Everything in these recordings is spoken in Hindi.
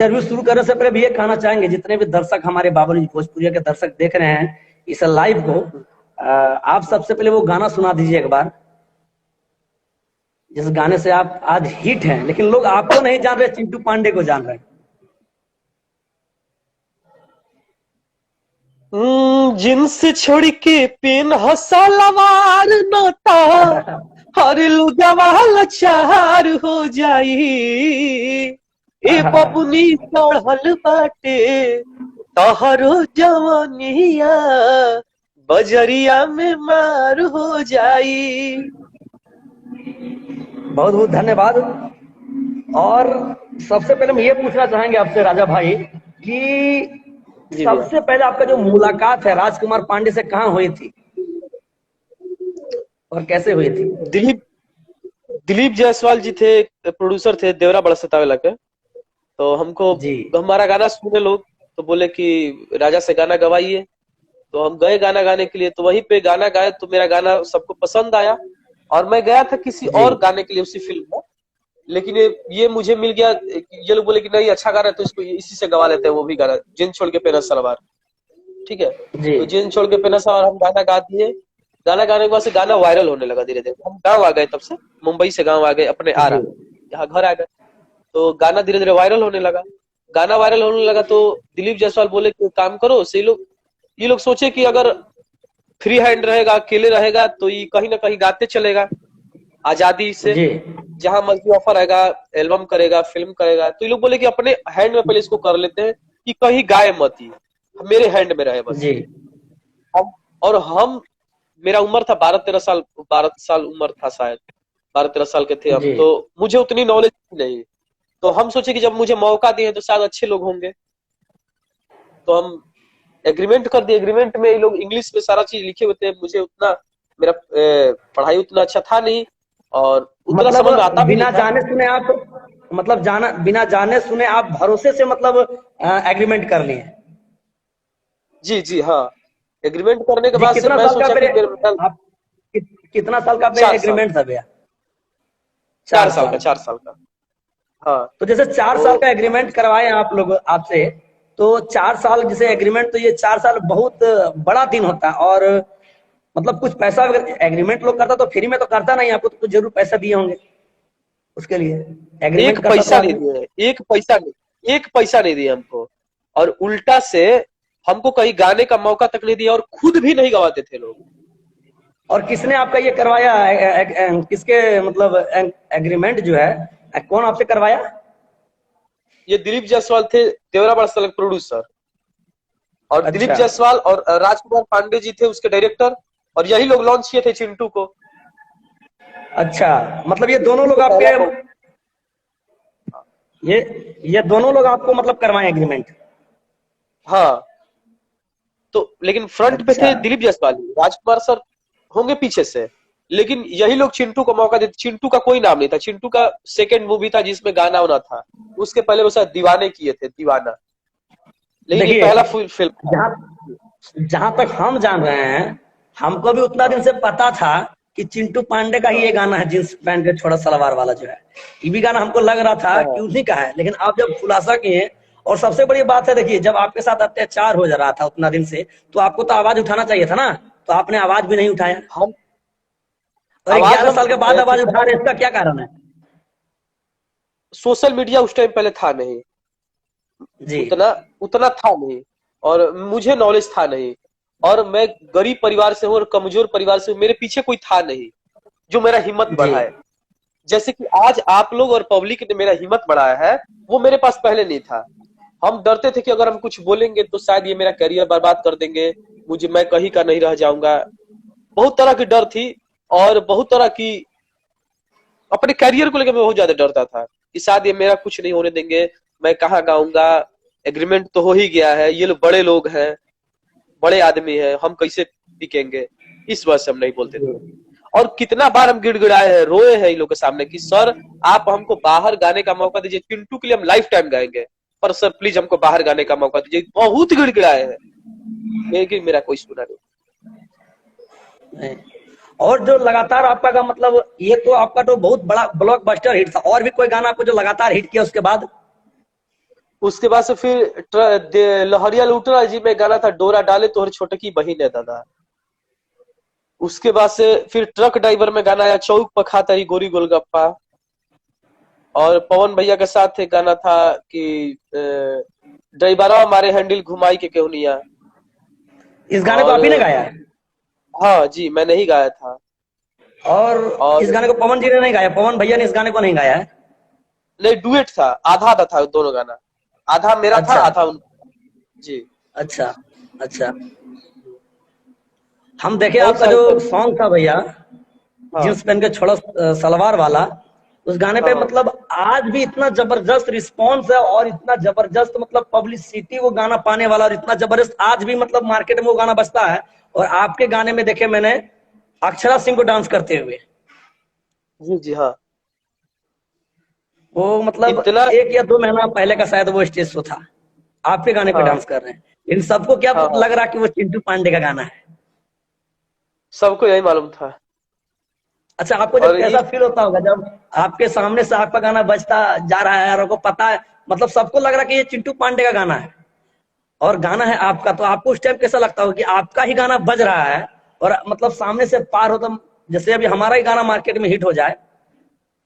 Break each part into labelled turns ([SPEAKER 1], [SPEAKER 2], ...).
[SPEAKER 1] इंटरव्यू शुरू करने से पहले भी ये कहना चाहेंगे, जितने भी दर्शक हमारे बाबुल भोजपुरिया के दर्शक देख रहे हैं इस लाइव को, आप सबसे पहले वो गाना सुना दीजिए एक बार, जिस गाने से आप आज हिट हैं, लेकिन लोग आपको नहीं जान रहे, चिंटू पांडे को जान रहे हैं।
[SPEAKER 2] जींस छोड़ के पेन सलवार नता हर लुगावा चार हो जाई ए बबुनी चढ़ल बाटे तहरो जवानिया बजरिया में मार हो जाई।
[SPEAKER 1] बहुत बहुत धन्यवाद। और सबसे पहले हम ये पूछना चाहेंगे आपसे राजा भाई कि सबसे पहले आपका जो मुलाकात है राजकुमार पांडे से कहाँ हुई थी और कैसे हुई थी?
[SPEAKER 2] दिलीप जायसवाल जी थे, प्रोड्यूसर थे देवरा बड़ा सतावेला के। तो हमको हमारा गाना सुने लोग तो बोले कि राजा से गाना गवाइए, तो हम गए गाना गाने के लिए। तो वहीं पे गाना गाए तो मेरा गाना सबको पसंद आया और मैं गया था किसी और गाने के लिए उसी फिल्म में, लेकिन ये मुझे मिल गया। ये लोग बोले कि नहीं अच्छा गा रहा है तो इसको इसी से गवा लेते हैं, वो भी गाना जींस छोड़ के पेना सलवार। ठीक है, तो जींस छोड़ के पेना सलवार हम गाना गा दिए। गाना गाने के बाद से गाना वायरल होने लगा धीरे धीरे। हम गाँव आ गए, तब से मुंबई से गाँव आ गए, अपने आरा यहाँ घर आ गए, तो गाना धीरे धीरे वायरल होने लगा। गाना वायरल होने लगा तो दिलीप जायसवाल बोले कि काम करो, ये लोग सोचे कि अगर फ्री हैंड रहेगा, अकेले रहेगा तो ये कहीं ना कहीं गाते चलेगा आजादी से, जहां मर्जी ऑफर आएगा एल्बम करेगा, फिल्म करेगा। तो ये लोग बोले कि अपने हैंड में पहले इसको कर लेते हैं कि कहीं गाए मत, ही मेरे हैंड में रहे बस। हम मेरा उम्र था 12 साल उम्र था, शायद 12-13 साल के थे हम, तो मुझे उतनी नॉलेज नहीं। तो हम सोचे कि जब मुझे मौका दिए तो शायद अच्छे लोग होंगे, तो हम एग्रीमेंट कर दिए। एग्रीमेंट में ये लोग इंग्लिश में सारा चीज लिखे हुए थे, मुझे उतना मेरा पढ़ाई उतना अच्छा था नहीं और उतना मतलब समझ में आता भी
[SPEAKER 1] बिना जाने सुने आप मतलब बिना जाने सुने आप भरोसे से मतलब एग्रीमेंट कर लिए?
[SPEAKER 2] जी जी हाँ, एग्रीमेंट करने के बाद से मैं सोचा कि
[SPEAKER 1] कितना साल का एग्रीमेंट था भैया?
[SPEAKER 2] 4 साल का। हाँ,
[SPEAKER 1] तो जैसे 4 साल का एग्रीमेंट करवाए आप लोग आपसे, तो 4 साल जैसे एग्रीमेंट, तो ये 4 साल बहुत बड़ा दिन होता है। और मतलब कुछ पैसा अगर एग्रीमेंट लोग करता तो फ्री में तो करता नहीं, आपको तो जरूर पैसा दिए होंगे उसके लिए।
[SPEAKER 2] एग्रीमेंट एक पैसा नहीं दिए, एक पैसा नहीं दिए हमको, और उल्टा से हमको कहीं गाने का मौका तक नहीं दिया और खुद भी नहीं गवाते थे लोग।
[SPEAKER 1] और किसने आपका ये करवाया? किसके मतलब एग्रीमेंट जो है कौन आपसे करवाया?
[SPEAKER 2] ये दिलीप जायसवाल थे, देवरा बड़ा सलग प्रोड्यूसर, और अच्छा। दिलीप जायसवाल और राजकुमार पांडे जी थे उसके डायरेक्टर, और यही लोग लॉन्च किए थे चिंटू को।
[SPEAKER 1] अच्छा, मतलब ये दोनों लोग आपके ये दोनों लोग आपको मतलब करवाए एग्रीमेंट?
[SPEAKER 2] हाँ, तो लेकिन फ्रंट पे थे दिलीप जायसवाल, राजकुमार सर होंगे पीछे से, लेकिन यही लोग चिंटू को मौका देते। चिंटू का कोई नाम नहीं था, चिंटू का सेकंड मूवी था जिसमें गाना होना था, उसके पहले वो शायद दीवाने किए थे, दीवाना, लेकिन ये पहला फुल फिल्म।
[SPEAKER 1] जहां तक हम जान रहे हैं, हमको भी उतना दिन से पता था कि चिंटू पांडे का ही ये गाना है जींस पैंट के छोड़ा सलवार वाला जो है, ये भी गाना हमको लग रहा था कि उसी का है। लेकिन आप जब खुलासा किए, और सबसे बड़ी बात है देखिए, जब आपके साथ अत्याचार हो जा रहा था उतना दिन से, तो आपको तो आवाज उठाना चाहिए था ना, तो आपने आवाज भी नहीं उठाया।
[SPEAKER 2] हम
[SPEAKER 1] 11 साल के बाद आवाज उठा रहे, इसका क्या कारण है?
[SPEAKER 2] सोशल मीडिया उस टाइम पहले था नहीं जी, उतना था नहीं, और मुझे नॉलेज था नहीं, और मैं गरीब परिवार से हूँ और कमजोर परिवार से हूँ, मेरे पीछे कोई था नहीं जो मेरा हिम्मत बढ़ाए। जैसे कि आज आप लोग और पब्लिक ने मेरा हिम्मत बढ़ाया है, वो मेरे पास पहले नहीं था। हम डरते थे कि अगर हम कुछ बोलेंगे तो शायद ये मेरा करियर बर्बाद कर देंगे, मैं कहीं का नहीं रह जाऊंगा। बहुत तरह की डर थी, और बहुत तरह की अपने करियर को लेकर मैं बहुत ज्यादा डरता था कि शायद ये मेरा कुछ नहीं होने देंगे, मैं कहाँ गाऊंगा, एग्रीमेंट तो हो ही गया है, ये लोग बड़े लोग हैं, बड़े आदमी हैं, हम कैसे टिकेंगे, इस वजह से हम नहीं बोलते थे। और कितना बार हम गिड़गिड़ाए हैं, रोए हैं इन लोगों के सामने कि सर आप हमको बाहर गाने का मौका दीजिए, चिंटू के लिए हम लाइफ टाइम गाएंगे, पर सर प्लीज हमको बाहर गाने का मौका दीजिए। बहुत गिड़गिड़ाए हैं, लेकिन मेरा कोई सुना नहीं।
[SPEAKER 1] और जो लगातार आपका का मतलब, ये तो आपका तो बहुत बड़ा ब्लॉकबस्टर हिट था, और भी कोई गाना आपको जो लगातार हिट किया उसके बाद?
[SPEAKER 2] उसके बाद से फिर लहरिया लुटरा जी में गाना था डोरा डाले तोहर छोटकी बहिन है दादा। उसके बाद से फिर ट्रक ड्राइवर में गाना आया चौक पर खाता रही गोरी गोलगप्पा। और पवन भैया के साथ एक गाना था कि ड्राइवरा मारे हैंडल घुमाई के केहुनिया।
[SPEAKER 1] इस गाने को आप ही ने गाया है?
[SPEAKER 2] हाँ जी, मैंने ही गाया था।
[SPEAKER 1] और इस गाने को पवन जी ने नहीं गाया, पवन भैया ने इस गाने को नहीं गाया है?
[SPEAKER 2] नहीं, डुएट था, आधा आधा था दोनों गाना, आधा मेरा
[SPEAKER 1] अच्छा,
[SPEAKER 2] था आधा उनका जी।
[SPEAKER 1] अच्छा अच्छा। हम देखे आपका जो सॉन्ग था भैया,
[SPEAKER 2] हाँ,
[SPEAKER 1] जींस पहन के छोड़ा सलवार वाला, उस गाने पे
[SPEAKER 2] हाँ,
[SPEAKER 1] मतलब आज भी इतना जबरदस्त रिस्पॉन्स है और इतना जबरदस्त मतलब पब्लिसिटी वो गाना पाने वाला, और इतना जबरदस्त आज भी मतलब मार्केट में वो गाना बजता है। और आपके गाने में देखे मैंने अक्षरा सिंह को डांस करते हुए,
[SPEAKER 2] जी जी हाँ।
[SPEAKER 1] वो मतलब
[SPEAKER 2] इतना
[SPEAKER 1] 1 या 2 महीना पहले का शायद वो स्टेज शो था, आपके गाने पे
[SPEAKER 2] हाँ,
[SPEAKER 1] डांस कर रहे हैं। इन सबको क्या
[SPEAKER 2] हाँ, हाँ,
[SPEAKER 1] लग रहा कि वो चिंटू पांडे का गाना है?
[SPEAKER 2] सबको यही मालूम था।
[SPEAKER 1] अच्छा, आपको जब
[SPEAKER 2] और
[SPEAKER 1] कैसा फील होता होगा जब आपके सामने से आपका गाना बजता जा रहा है और आपको पता है, मतलब सबको लग रहा है कि ये चिंटू पांडे का गाना है और गाना है आपका, तो आपको उस टाइम कैसा लगता होगा कि आपका ही गाना बज रहा है और मतलब सामने से पार हो, तो जैसे अभी हमारा ही गाना मार्केट में हिट हो जाए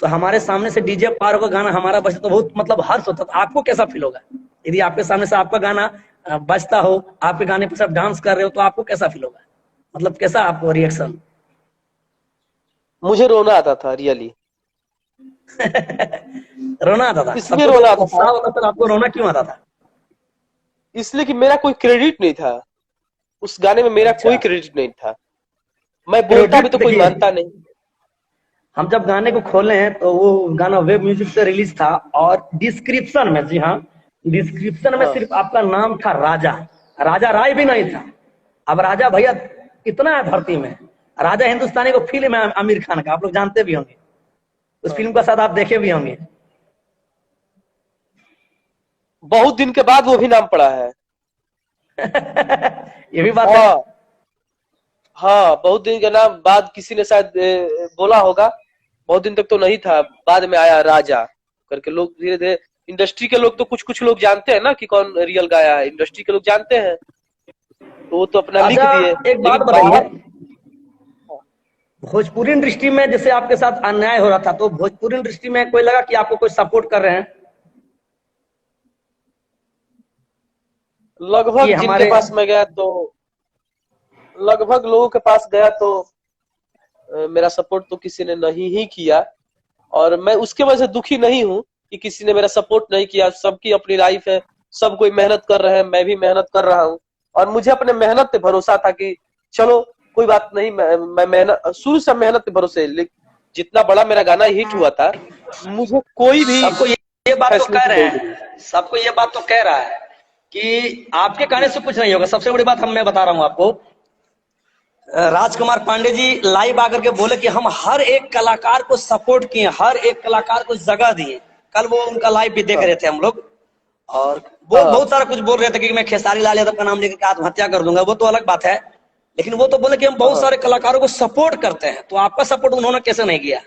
[SPEAKER 1] तो हमारे सामने से डीजे पार होकर गाना हमारा बजे तो बहुत मतलब हर्ष होता, तो आपको कैसा फील होगा यदि आपके सामने से आपका गाना बजता हो, आपके गाने पर सब डांस कर रहे हो, तो आपको कैसा फील होगा, मतलब कैसा आपको रिएक्शन?
[SPEAKER 2] मुझे रोना आता था रियली।
[SPEAKER 1] रोना आता था?
[SPEAKER 2] इसलिए
[SPEAKER 1] सबको तो
[SPEAKER 2] रोना आता था,
[SPEAKER 1] उत्साह होता था, आपको रोना क्यों आता था?
[SPEAKER 2] इसलिए कि मेरा कोई क्रेडिट नहीं था उस गाने में, मेरा कोई
[SPEAKER 1] अच्छा,
[SPEAKER 2] क्रेडिट नहीं था। मैं बोलता भी
[SPEAKER 1] क्रेडिट
[SPEAKER 2] तो कोई
[SPEAKER 1] देखिए,
[SPEAKER 2] मानता नहीं।
[SPEAKER 1] हम जब गाने को खोले हैं तो वो गाना वेब म्यूजिक से रिलीज था और डिस्क्रिप्शन में, जी हाँ, डिस्क्रिप्शन में
[SPEAKER 2] हाँ,
[SPEAKER 1] सिर्फ आपका नाम था राजा, राजा राय भी नहीं था। अब राजा भैया कितना है धरती में, राजा हिंदुस्तानी को फिल्म है आमिर खान का, आप लोग जानते भी होंगे, उस
[SPEAKER 2] हाँ।
[SPEAKER 1] फिल्म का साथ आप देखे भी होंगे।
[SPEAKER 2] बहुत दिन के बाद वो भी नाम पड़ा है।
[SPEAKER 1] ये भी बात है।
[SPEAKER 2] हाँ, हाँ, बहुत दिन के नाम बाद किसी ने शायद बोला होगा। बहुत दिन तक तो नहीं था, बाद में आया राजा करके, लोग धीरे धीरे, इंडस्ट्री के लोग तो कुछ कुछ लोग जानते हैं ना कि कौन रियल गाया है, इंडस्ट्री के लोग जानते हैं तो वो तो अपना लिख
[SPEAKER 1] अच्छा,
[SPEAKER 2] दिए।
[SPEAKER 1] एक बात
[SPEAKER 2] लेकिन
[SPEAKER 1] बताइए,
[SPEAKER 2] बाहर
[SPEAKER 1] भोजपुरी इंडस्ट्री में जैसे आपके साथ अन्याय हो रहा था, तो भोजपुरी इंडस्ट्री में कोई लगा कि आपको कोई सपोर्ट कर रहे हैं कि
[SPEAKER 2] लगभग जिनके
[SPEAKER 1] हमारे?
[SPEAKER 2] पास मैं गया तो, लगभग लोगों के पास गया तो मेरा सपोर्ट तो किसी ने नहीं ही किया। और मैं उसके वजह से दुखी नहीं हूँ कि किसी ने मेरा सपोर्ट नहीं किया। सबकी अपनी लाइफ है, सब कोई मेहनत कर रहे हैं, मैं भी मेहनत कर रहा हूँ। और मुझे अपने मेहनत पे भरोसा था कि चलो कोई बात नहीं, मैं मेहनत शुरू से मेहनत पे भरोसे, जितना बड़ा मेरा गाना हिट हुआ था, मुझे कोई भी
[SPEAKER 1] सबको ये बात तो कह
[SPEAKER 2] फैसिलिटी
[SPEAKER 1] रहे
[SPEAKER 2] नहीं मिली।
[SPEAKER 1] हैं, सबको ये बात तो कह रहा है कि आपके कहने से कुछ नहीं होगा। सबसे बड़ी बात मैं बता रहा हूँ आपको, राजकुमार पांडे जी लाइव आकर के बोले कि हम हर एक कलाकार को सपोर्ट किए, हर एक कलाकार को जगह दिए। कल वो उनका लाइव भी देख
[SPEAKER 2] हाँ,
[SPEAKER 1] रहे थे हम लोग, और वो
[SPEAKER 2] हाँ,
[SPEAKER 1] बहुत सारा कुछ बोल रहे थे कि मैं खेसारी लाल यादव का नाम लेकर आत्महत्या कर दूंगा, वो तो अलग बात है, लेकिन वो तो बोले कि हम बहुत
[SPEAKER 2] हाँ।
[SPEAKER 1] सारे कलाकारों को सपोर्ट करते हैं। तो आपका सपोर्ट उन्होंने कैसे नहीं किया?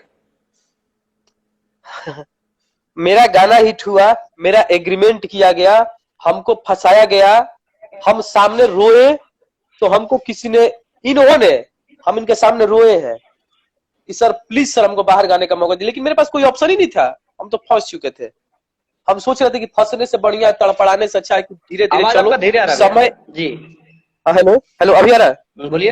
[SPEAKER 2] मेरा गाना हिट हुआ, मेरा एग्रीमेंट किया गया, हमको फंसाया गया, हम सामने रोए तो हमको किसी ने, इन्होंने, हम इनके सामने रोए हैं कि सर प्लीज सर हमको बाहर गाने का मौका दिए, लेकिन मेरे पास कोई ऑप्शन ही नहीं था। हम तो फंस चुके थे। हम सोच रहे थे कि फंसने से बढ़िया, तड़पड़ाने से अच्छा है कि धीरे धीरे
[SPEAKER 1] आवाज
[SPEAKER 2] चलो।
[SPEAKER 1] आपका धीरे आ रहा है
[SPEAKER 2] समय,
[SPEAKER 1] भैया जी।
[SPEAKER 2] हेलो हेलो, अभी आ रहा है?
[SPEAKER 1] बोलिए।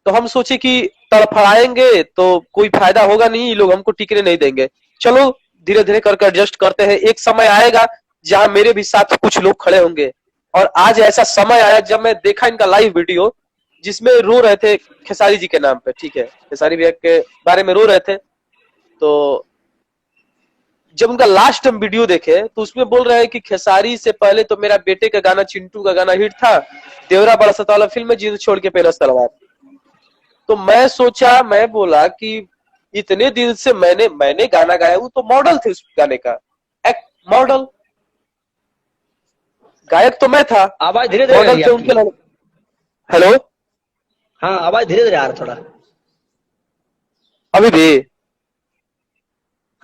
[SPEAKER 2] तो हम सोचे कि तड़फड़ाएंगे तो कोई फायदा होगा नहीं, ये लोग हमको टिकने नहीं देंगे, चलो धीरे धीरे करके एडजस्ट करते हैं, एक समय आएगा जहां मेरे भी साथ कुछ लोग खड़े होंगे। और आज ऐसा समय आया जब मैं देखा इनका लाइव वीडियो, जिसमें रो रहे थे खेसारी जी के नाम पे, ठीक है, खेसारी भैया के बारे में रो रहे थे। तो जब उनका लास्ट हम वीडियो देखे तो उसमें बोल रहे हैं कि खेसारी से पहले तो मेरा बेटे का गाना, चिंटू का गाना हिट था, देवरा बड़ा सतावला फिल्म में जींस छोड़ के पहना सलवार। तो मैं सोचा, मैं बोला कि इतने दिन से मैंने गाना गाया, वो तो मॉडल थे उस गाने का, एक मॉडल, गायक तो मैं था,
[SPEAKER 1] आवाज धीरे धीरे आ
[SPEAKER 2] मॉडल
[SPEAKER 1] रही है
[SPEAKER 2] थे
[SPEAKER 1] आपकी।
[SPEAKER 2] उनके। हेलो,
[SPEAKER 1] हाँ, आवाज धीरे धीरे आ रहा है थोड़ा।
[SPEAKER 2] अभी भी?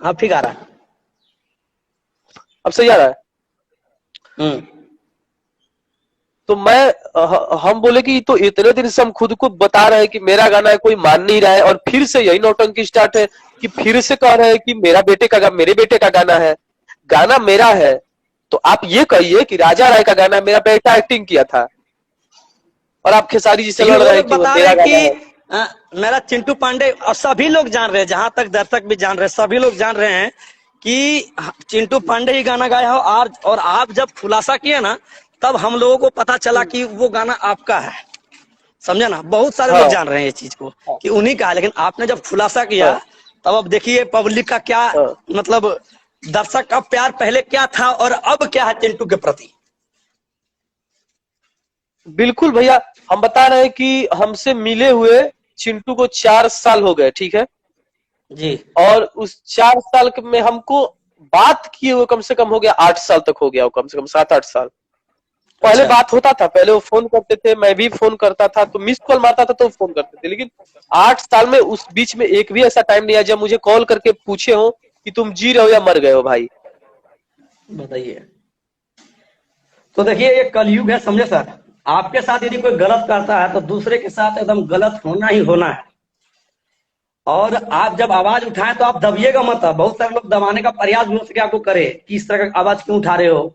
[SPEAKER 1] हाँ, ठीक आ रहा है।
[SPEAKER 2] अब सही आ रहा है?
[SPEAKER 1] हम्म।
[SPEAKER 2] तो हम बोले कि तो इतने दिन से हम खुद को बता रहे हैं कि मेरा गाना है, कोई मान नहीं रहा है, और फिर से यही नौटंकी स्टार्ट है कि फिर से कह रहे हैं कि मेरे बेटे का गाना है। गाना मेरा है तो आप ये कहिए कि राजा राय का गाना मेरा बेटा एक्टिंग किया था, और आप खेसारी जी से
[SPEAKER 1] लेकिन
[SPEAKER 2] लड़
[SPEAKER 1] वो
[SPEAKER 2] रहे हैं
[SPEAKER 1] लोग
[SPEAKER 2] कि वो
[SPEAKER 1] बता रहे
[SPEAKER 2] मेरा
[SPEAKER 1] हैं
[SPEAKER 2] गाना है।
[SPEAKER 1] कि मेरा चिंटू पांडे, और सभी लोग जान रहे हैं, जहां तक दर्शक भी जान रहे हैं, सभी लोग जान रहे हैं कि चिंटू पांडे ही गाना गाया हो। और आप जब खुलासा किए ना, तब हम लोगों को पता चला कि वो गाना आपका है। समझे ना, बहुत सारे लोग
[SPEAKER 2] हाँ
[SPEAKER 1] जान रहे हैं ये चीज को
[SPEAKER 2] हाँ
[SPEAKER 1] कि उन्हीं का है, लेकिन आपने जब खुलासा किया,
[SPEAKER 2] हाँ
[SPEAKER 1] तब अब देखिए पब्लिक का क्या,
[SPEAKER 2] हाँ।
[SPEAKER 1] मतलब दर्शक का प्यार पहले क्या था और अब क्या है चिंटू के प्रति।
[SPEAKER 2] बिल्कुल भैया, हम बता रहे हैं कि हमसे मिले हुए चिंटू को 4 साल हो गए, ठीक है।
[SPEAKER 1] जी।
[SPEAKER 2] और उस 4 साल में हमको बात किए हुए कम से कम हो गया 8 साल तक हो गया, वो कम से कम 7-8 साल। पहले
[SPEAKER 1] अच्छा।
[SPEAKER 2] बात होता था, पहले वो फोन करते थे, मैं भी फोन करता था, तो मिस कॉल मारता था तो फोन करते थे। लेकिन 8 साल में उस बीच में एक भी ऐसा टाइम नहीं आया जब मुझे कॉल करके पूछे हो कि तुम जी रहे हो या मर गए हो भाई।
[SPEAKER 1] बताइए। तो देखिए ये कलयुग है, समझे सर। आपके साथ यदि कोई गलत करता है तो दूसरे के साथ एकदम गलत होना ही होना है। और आप जब आवाज उठाएं तो आप दबिएगा मत। बहुत सारे लोग दबाने का प्रयास भी हो सके आपको करे कि इस तरह का आवाज क्यों उठा रहे हो।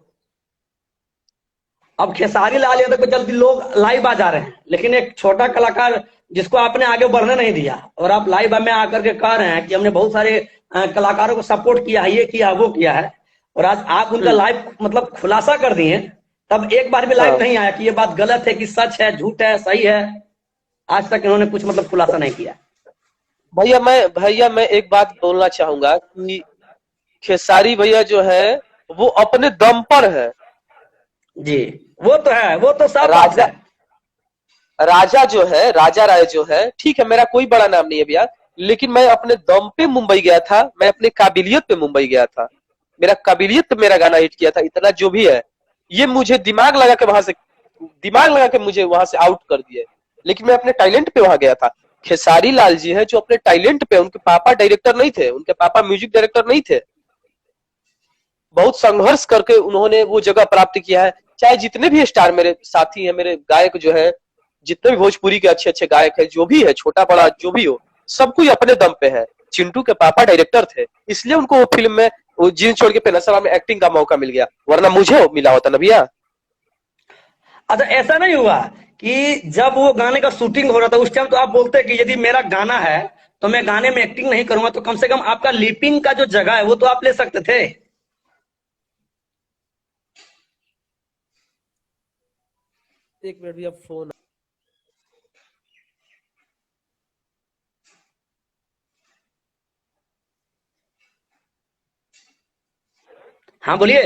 [SPEAKER 1] अब खेसारी लाल यादव पे जल्दी लोग लाइव आ जा रहे हैं, लेकिन एक छोटा कलाकार जिसको आपने आगे बढ़ने नहीं दिया, और आप लाइव में आकर के कह रहे हैं कि हमने बहुत सारे कलाकारों को सपोर्ट किया है, ये किया वो किया है, और आज आप उनका लाइव मतलब खुलासा कर दिए। तब एक बार भी लाइव
[SPEAKER 2] हाँ
[SPEAKER 1] नहीं आया कि ये बात गलत है, कि सच है, झूठ है, सही है। आज तक इन्होंने कुछ मतलब खुलासा नहीं किया।
[SPEAKER 2] भैया मैं एक बात बोलना चाहूंगा कि खेसारी भैया जो है वो अपने दम पर है।
[SPEAKER 1] जी। वो तो है, वो तो साफ बात
[SPEAKER 2] राजा
[SPEAKER 1] है।
[SPEAKER 2] राजा जो है, राजा राय जो है, ठीक है, मेरा कोई बड़ा नाम नहीं है भैया, लेकिन मैं अपने दम पे मुंबई गया था, मैं अपने काबिलियत पे मुंबई गया था। मेरा काबिलियत पे मेरा गाना हिट किया था, इतना जो भी है। ये मुझे दिमाग लगा के मुझे वहां से आउट कर दिए, लेकिन मैं अपने टैलेंट पे वहां गया था। खेसारी लाल जी है जो अपने टैलेंट पे, उनके पापा डायरेक्टर नहीं थे, उनके पापा म्यूजिक डायरेक्टर नहीं थे, बहुत संघर्ष करके उन्होंने वो जगह प्राप्त किया है। चाहे जितने भी स्टार मेरे साथी हैं, मेरे गायक जो है, जितने भी भोजपुरी के अच्छे अच्छे गायक है, जो भी है, छोटा बड़ा जो भी हो, सब कोई अपने दम पे है। चिंटू के पापा डायरेक्टर थे, इसलिए उनको वो फिल्म में वो जींस छोड़ के पेनसवा में एक्टिंग का मौका मिल गया, वरना मुझे मिला होता ना भैया।
[SPEAKER 1] अच्छा, ऐसा नहीं हुआ कि जब वो गाने का शूटिंग हो रहा था उस टाइम तो आप बोलते कि यदि मेरा गाना है तो मैं गाने में एक्टिंग नहीं करूंगा, तो कम से कम आपका लिपिंग का जो जगह है वो तो आप ले सकते थे।
[SPEAKER 2] एक मिनट भैया, फोन।
[SPEAKER 1] हाँ बोलिए।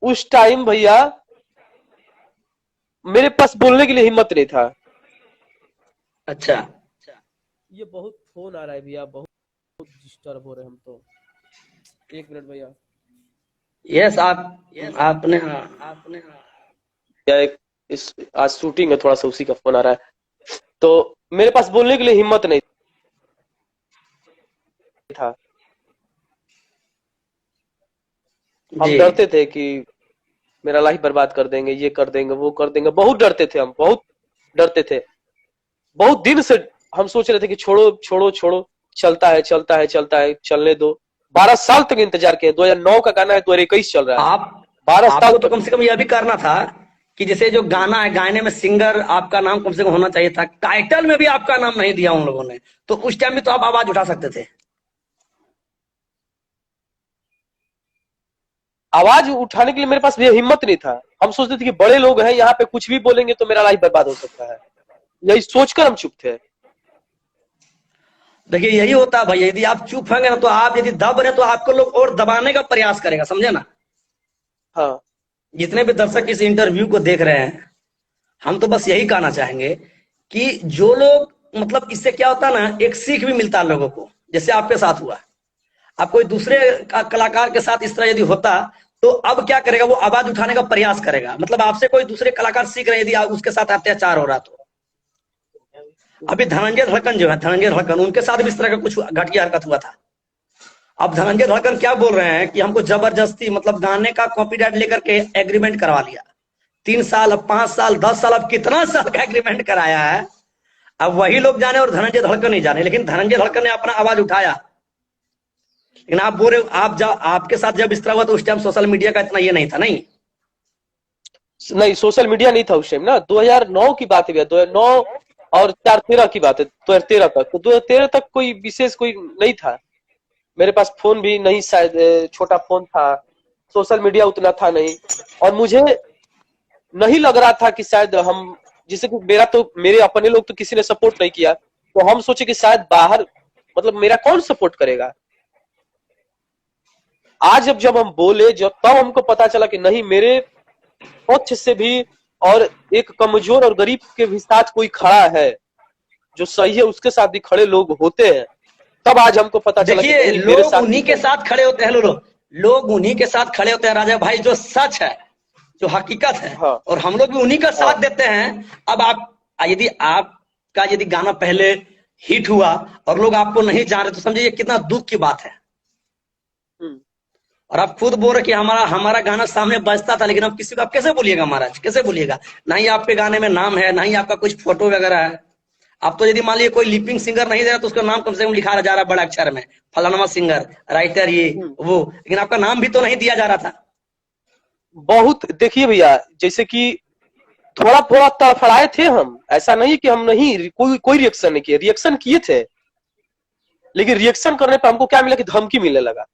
[SPEAKER 2] उस टाइम भैया मेरे पास बोलने के लिए हिम्मत नहीं था।
[SPEAKER 1] अच्छा।
[SPEAKER 2] ये बहुत फोन आ रहा है भैया, बहुत डिस्टर्ब हो रहे हैं हम तो। एक मिनट भैया।
[SPEAKER 1] यस आप। आपने
[SPEAKER 2] या एक इस आज शूटिंग है, थोड़ा सा उसी का फोन आ रहा है, तो मेरे पास बोलने के लिए हिम्मत नहीं था। हम
[SPEAKER 1] जी।
[SPEAKER 2] डरते थे कि मेरा लाइफ बर्बाद कर देंगे, ये कर देंगे, वो कर देंगे, बहुत डरते थे, हम बहुत डरते थे। बहुत दिन से हम सोच रहे थे कि छोड़ो छोड़ो छोड़ो, चलता है चलता है चलता है, चलने दो। 12 साल तक इंतजार किया, 2009 का गाना है, 2021 चल रहा है,
[SPEAKER 1] आप
[SPEAKER 2] 12 साल
[SPEAKER 1] आपको तो
[SPEAKER 2] तक।
[SPEAKER 1] कम से कम यह भी करना था कि जैसे जो गाना है, गाने में सिंगर आपका नाम कम से कम होना चाहिए था। टाइटल में भी आपका नाम नहीं दिया उन लोगों ने, तो उस टाइम भी तो आप आवाज उठा सकते थे।
[SPEAKER 2] आवाज उठाने के लिए मेरे पास भी हिम्मत नहीं था। हम सोचते थे कि बड़े लोग हैं यहाँ पे, कुछ भी बोलेंगे तो मेरा लाइफ बर्बाद हो सकता है, यही सोचकर हम चुप थे।
[SPEAKER 1] देखिए यही होता है भाई, यदि आप चुप होंगे ना तो आप यदि दब रहे तो आपको लोग और दबाने का प्रयास करेगा, समझे ना।
[SPEAKER 2] हाँ
[SPEAKER 1] जितने भी दर्शक इस इंटरव्यू को देख रहे हैं, हम तो बस यही कहना चाहेंगे कि जो लोग मतलब इससे क्या होता है ना, एक सीख भी मिलता है लोगों को, जैसे आपके साथ हुआ। अब कोई दूसरे कलाकार के साथ इस तरह यदि होता तो अब क्या करेगा, वो आवाज उठाने का प्रयास करेगा। मतलब आपसे कोई दूसरे कलाकार सीख रहे, यदि आप उसके साथ अत्याचार हो रहा तो। अभी धनंजय धड़कन जो है, धनंजय धड़कन, उनके साथ भी इस तरह का कुछ घटिया हरकत हुआ था। अब धनंजय धड़कन क्या बोल रहे हैं कि हमको जबरदस्ती मतलब गाने का कॉपीराइट लेकर के एग्रीमेंट करवा लिया। 3 साल, अब 5 साल, 10 साल, अब कितना साल का एग्रीमेंट कराया है, अब वही लोग जाने और धनंजय धड़कन नहीं जाने। लेकिन धनंजय धड़कन ने अपना आवाज उठाया। लेकिन आप बोल रहे हो, आप जब आपके साथ जब इस तरह हुआ तो उस टाइम सोशल मीडिया का इतना ये नहीं था। नहीं
[SPEAKER 2] नहीं, सोशल मीडिया नहीं था उस टाइम ना। 2009 की बात है भैया, 2009 और 2013 की बात है, 2013 तक। तो 2013 तक कोई विशेष कोई नहीं था। मेरे पास फोन भी नहीं, शायद छोटा फोन था, सोशल मीडिया उतना था नहीं। और मुझे नहीं लग रहा था कि शायद हम, जैसे कि मेरे अपने लोग तो किसी ने सपोर्ट नहीं किया, तो हम सोचे कि शायद बाहर मतलब मेरा कौन सपोर्ट करेगा। आज जब हम बोले, जब तब हमको पता चला कि नहीं, मेरे पक्ष से भी और एक कमजोर और गरीब के भी साथ कोई खड़ा है, जो सही है उसके साथ भी खड़े लोग होते हैं। तब आज हमको पता चला कि
[SPEAKER 1] देखिए,
[SPEAKER 2] नहीं, मेरे
[SPEAKER 1] लोग
[SPEAKER 2] साथ
[SPEAKER 1] उन्हीं के साथ खड़े होते हैं। लोग उन्हीं के साथ खड़े होते हैं राजा भाई, जो सच है, जो हकीकत है।
[SPEAKER 2] हाँ
[SPEAKER 1] और हम लोग भी उन्हीं का साथ
[SPEAKER 2] हाँ
[SPEAKER 1] देते हैं। अब यदि गाना पहले हिट हुआ और लोग आपको नहीं जान रहे, तो समझिए ये कितना दुख की बात है।
[SPEAKER 2] हम्म,
[SPEAKER 1] और आप खुद बोल रहे कि हमारा हमारा गाना सामने बजता था, लेकिन अब किसी को आप कैसे बोलिएगा महाराज, कैसे बोलिएगा? ना ही आपके गाने में नाम है, ना ही आपका कुछ फोटो वगैरह है। अब तो यदि मान लीजिए कोई लिपिंग सिंगर नहीं दे रहा, तो उसका नाम कम से कम लिखा जा रहा है बड़ा अक्षर में, फलाना सिंगर, राइटर, ये
[SPEAKER 2] हम्म।
[SPEAKER 1] वो, लेकिन आपका नाम भी तो नहीं दिया जा रहा था।
[SPEAKER 2] बहुत देखिए भैया, जैसे कि थोड़ा थोड़ा तड़फड़ाए थे हम, ऐसा नहीं कि हम नहीं, कोई रिएक्शन नहीं किए, रिएक्शन किए थे। लेकिन रिएक्शन करने पर हमको क्या मिला कि धमकी मिलने लगा।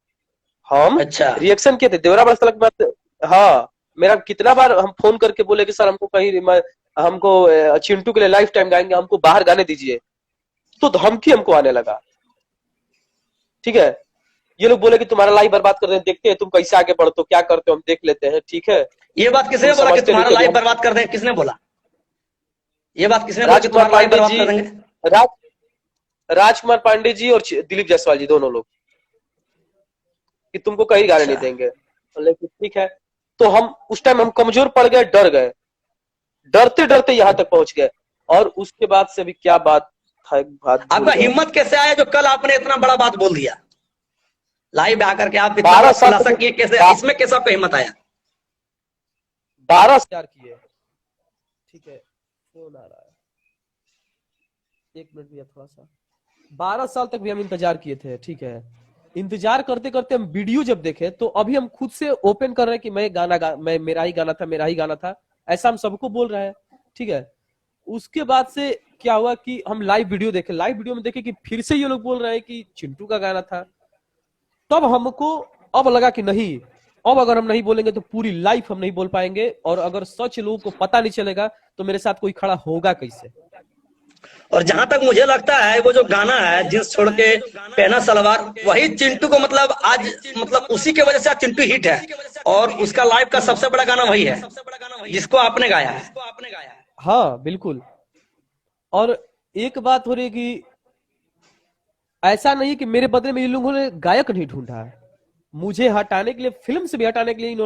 [SPEAKER 2] हम
[SPEAKER 1] अच्छा,
[SPEAKER 2] रिएक्शन किए थे, देवरा बड़सला के बाद। हाँ, मेरा कितना बार हम फोन करके बोले कि सर हमको हमको चिंटू के लिए लाइफ टाइम गाएंगे, हमको बाहर गाने दीजिए, तो धमकी हमको आने लगा। ठीक है, ये लोग बोले कि तुम्हारा लाइफ बर्बाद कर दें, देखते हैं तुम कैसे आगे बढ़ते हो, क्या करते हो, हम देख लेते हैं। ठीक है,
[SPEAKER 1] ये बात
[SPEAKER 2] तुम
[SPEAKER 1] किसने बोला कि
[SPEAKER 2] समझते नहीं
[SPEAKER 1] तुम्हारा
[SPEAKER 2] थे
[SPEAKER 1] लाइफ
[SPEAKER 2] हम।
[SPEAKER 1] बर्बाद कर दें? किसने बोला ये बात? किसने बोला कि
[SPEAKER 2] राजकुमार
[SPEAKER 1] तुम्हारा लाइफ
[SPEAKER 2] पांडे
[SPEAKER 1] बर्बाद
[SPEAKER 2] जी,
[SPEAKER 1] कर देंगे?
[SPEAKER 2] राज राजकुमार पांडे जी और दिलीप जायसवाल जी, दोनों लोग, कि तुमको कहीं गाने
[SPEAKER 1] अच्छा,
[SPEAKER 2] नहीं देंगे। बोले कि ठीक है। तो हम उस टाइम हम कमजोर पड़ गए, डर गए, डरते डरते यहाँ तक पहुंच गए। और उसके बाद से अभी क्या बात था, एक बात भूल
[SPEAKER 1] आपका
[SPEAKER 2] गया।
[SPEAKER 1] हिम्मत कैसे आया जो कल आपने इतना बड़ा बात बोल दिया लाइव में आकर के? आप इतना बड़ा
[SPEAKER 2] 12 साल
[SPEAKER 1] खुलासा
[SPEAKER 2] तक
[SPEAKER 1] किए, कैसे, इसमें कैसे आपको हिम्मत आया?
[SPEAKER 2] 12 किए। ठीक है, फोन आ रहा है, एक मिनट भैया, थोड़ा सा। 12 साल तक भी हम इंतजार किए थे। ठीक है, इंतजार करते करते हम वीडियो जब देखे, तो अभी हम खुद से ओपन कर रहे हैं कि मैं मेरा ही गाना था, मेरा ही गाना था, ऐसा हम सबको बोल रहे हैं। ठीक है, उसके बाद से क्या हुआ कि हम लाइव वीडियो देखे, लाइव वीडियो में देखे कि फिर से ये लोग बोल रहे हैं कि चिंटू का गाना था। तब हमको अब लगा कि नहीं, अब अगर हम नहीं बोलेंगे तो पूरी लाइफ हम नहीं बोल पाएंगे, और अगर सच लोगों को पता नहीं चलेगा तो मेरे साथ कोई खड़ा होगा कैसे।
[SPEAKER 1] और जहां तक मुझे लगता है, वो जो गाना है जींस छोड़ के पहना सलवार, वही चिंटू को मतलब आज, मतलब उसी की वजह से आज चिंटू हिट है। और उसका लाइव का सबसे बड़ा गाना वही है जिसको आपने गाया है।
[SPEAKER 2] हाँ बिल्कुल। और एक बात हो रही है कि ऐसा नहीं कि मेरे बदले में इन लोगों ने गायक नहीं ढूंढा है, मुझे हटाने के लिए, फिल्म से भी हटाने के लिए इन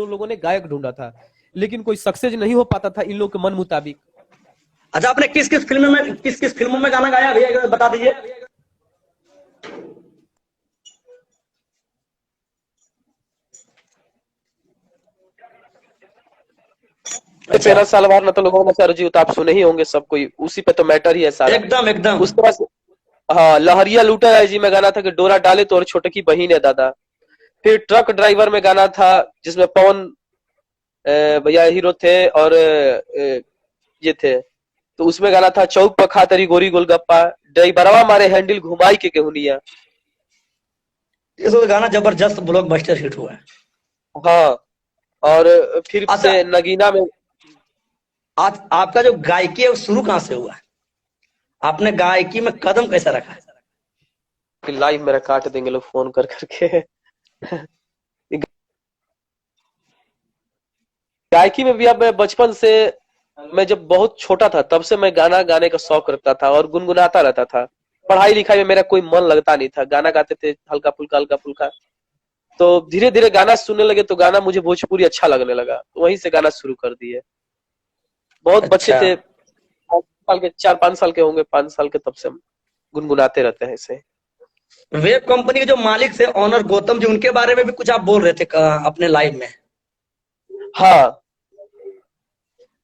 [SPEAKER 2] लोगों ने गायक ढूंढा था, लेकिन कोई सक्सेस नहीं हो पाता था इन लोगों के मन मुताबिक।
[SPEAKER 1] अच्छा, आपने किस किस फिल्मों में गाना गाया भैया, एक बार बता दीजिए। अच्छा,
[SPEAKER 2] पेरा सालवार न तो लोगों ने सर जी तो आप सुने ही होंगे, सब कोई उसी पे तो मैटर ही है सारा।
[SPEAKER 1] एकदम एकदम।
[SPEAKER 2] उसके बाद हाँ, लहरिया लूटा है जी में गाना था कि डोरा डाले तो और छोटे की बहिन है दादा। फिर ट्रक ड्राइवर में गाना था जिसमें पवन भैया हीरो थे, और ये थे, तो उसमें गाना था चौक पर खातरी गोरी गोलगप्पा, ड्राइवरवा मारे हैंडल घुमाई के गेहुनिया।
[SPEAKER 1] इस गाना जबरदस्त ब्लॉकबस्टर हिट हुआ है।
[SPEAKER 2] हाँ, और फिर
[SPEAKER 1] अच्छा,
[SPEAKER 2] से नगीना में।
[SPEAKER 1] आज आपका जो गायकी है वो शुरू कहां से हुआ? आपने गायकी में कदम कैसे रखा?
[SPEAKER 2] लाइव मेरा काट देंगे लोग फोन कर करके। गायकी में भी अब मैं बचपन से, मैं जब बहुत छोटा था तब से मैं गाना गाने का शौक रखता था और गुनगुनाता रहता था। पढ़ाई लिखाई में मेरा कोई मन लगता नहीं था, गाना गाते थे हल्का फुल्का। तो धीरे धीरे गाना सुनने लगे तो गाना मुझे भोजपुरी अच्छा लगने लगा, तो वहीं से गाना शुरू कर दिए। बहुत बच्चे
[SPEAKER 1] अच्छा,
[SPEAKER 2] थे, 5 साल के, 4-5 साल के होंगे, 5 साल के, तब से हम गुनगुनाते रहते हैं इसे।
[SPEAKER 1] वेब कंपनी के जो मालिक थे ऑनर गौतम जी, उनके बारे में भी कुछ आप बोल रहे थे अपने लाइव में।
[SPEAKER 2] हाँ,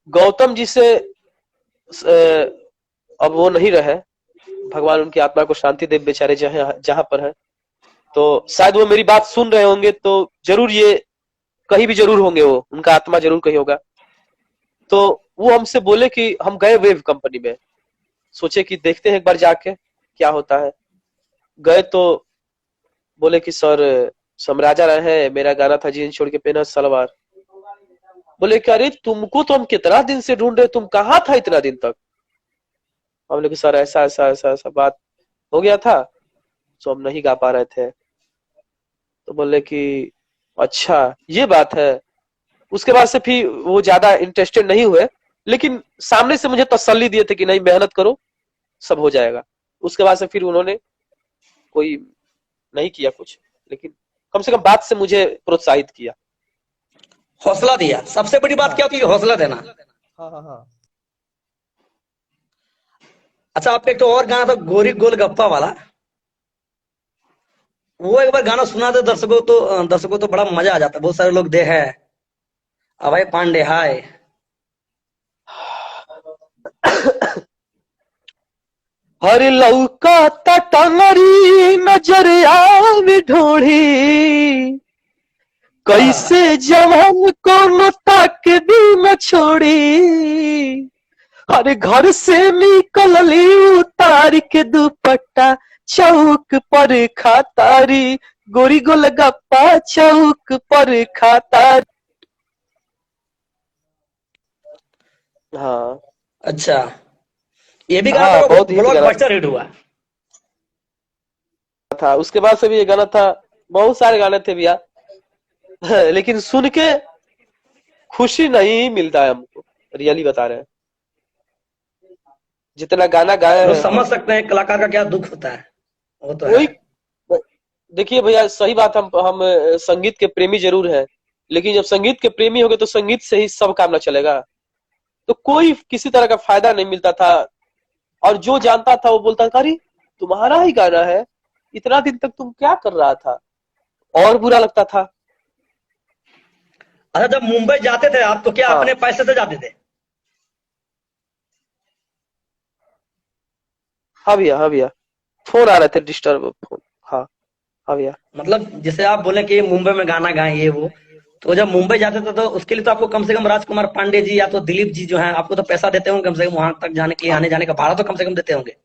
[SPEAKER 2] गौतम जी से अब वो नहीं रहे, भगवान उनकी आत्मा को शांति दे, बेचारे जहाँ जहां पर है। तो शायद वो मेरी बात सुन रहे होंगे, तो जरूर ये कहीं भी जरूर होंगे, वो उनका आत्मा जरूर कहीं होगा। तो वो हमसे बोले कि हम गए वेब कंपनी में, सोचे कि देखते हैं एक बार जाके क्या होता है। गए तो बोले कि सर समराजा रहे हैं, मेरा गाना था जीन्स छोड़ के पहना सलवार। बोले कि अरे तुमको तो हम कितना दिन से ढूंढ रहे, तुम कहाँ था इतना दिन तक। हमने कहा सर ऐसा ऐसा ऐसा ऐसा बात हो गया था, तो हम नहीं गा पा रहे थे। तो बोले कि अच्छा ये बात है। उसके बाद से फिर वो ज्यादा इंटरेस्टेड नहीं हुए, लेकिन सामने से मुझे तसल्ली दिए थे कि नहीं मेहनत करो, सब हो जाएगा। उसके बाद से फिर उन्होंने कोई नहीं किया कुछ, लेकिन कम से कम बात से मुझे प्रोत्साहित किया,
[SPEAKER 1] हौसला दिया। सबसे बड़ी बात
[SPEAKER 2] हाँ
[SPEAKER 1] क्या होती है, हौसला देना।
[SPEAKER 2] हाँ हाँ हाँ।
[SPEAKER 1] अच्छा, आपका एक तो और गाना था गोरी गोलगप्पा वाला, वो एक बार गाना सुना दे दर्शकों तो बड़ा मजा आ जाता है। बहुत सारे लोग दे है अभय पांडे हाय।
[SPEAKER 2] हर लौका टंगरी नजर आवे ढोढ़ी, कैसे जवान को ताक दी न छोड़ी। अरे घर से निकलली उतार के दुपट्टा, चौक पर खातारी, गोरी गोलगप्पा चौक पर खातारी। हाँ
[SPEAKER 1] अच्छा, ये भी गाना
[SPEAKER 2] हाँ,
[SPEAKER 1] तो
[SPEAKER 2] बहुत हिट गाना
[SPEAKER 1] ब्लॉकबस्टर हिट हुआ।
[SPEAKER 2] था। उसके बाद से भी ये गाना था, बहुत सारे गाने थे भैया। लेकिन सुन के खुशी नहीं मिलता है हमको, रियली बता रहे हैं। जितना गाना गाए
[SPEAKER 1] लोग
[SPEAKER 2] हैं
[SPEAKER 1] समझ
[SPEAKER 2] हम,
[SPEAKER 1] सकते हैं कलाकार का क्या दुख होता है, वो तो है।
[SPEAKER 2] वही देखिए भैया, सही बात, हम संगीत के प्रेमी जरूर हैं, लेकिन जब संगीत के प्रेमी हो गए तो संगीत से ही सब काम ना चलेगा। तो कोई किसी तरह का फायदा नहीं मिलता था, और जो जानता था वो बोलता था अरे तुम्हारा ही गाना है, इतना दिन तक तुम क्या कर रहा था, और बुरा लगता था।
[SPEAKER 1] अच्छा, जब मुंबई जाते थे आप तो क्या
[SPEAKER 2] हाँ
[SPEAKER 1] अपने पैसे से जाते थे?
[SPEAKER 2] हाँ भैया, हाँ भैया, फोन आ रहे थे, डिस्टर्ब फोन। हाँ हाँ भैया।
[SPEAKER 1] मतलब जैसे आप बोले कि मुंबई में गाना गाएं ये वो, तो जब मुंबई जाते थे तो उसके लिए तो आपको कम से कम राजकुमार पांडे जी या तो दिलीप जी जो हैं आपको तो पैसा देते होंगे, कम से कम वहां तक जाने के लिए, आने जाने का भाड़ा तो कम से कम देते होंगे।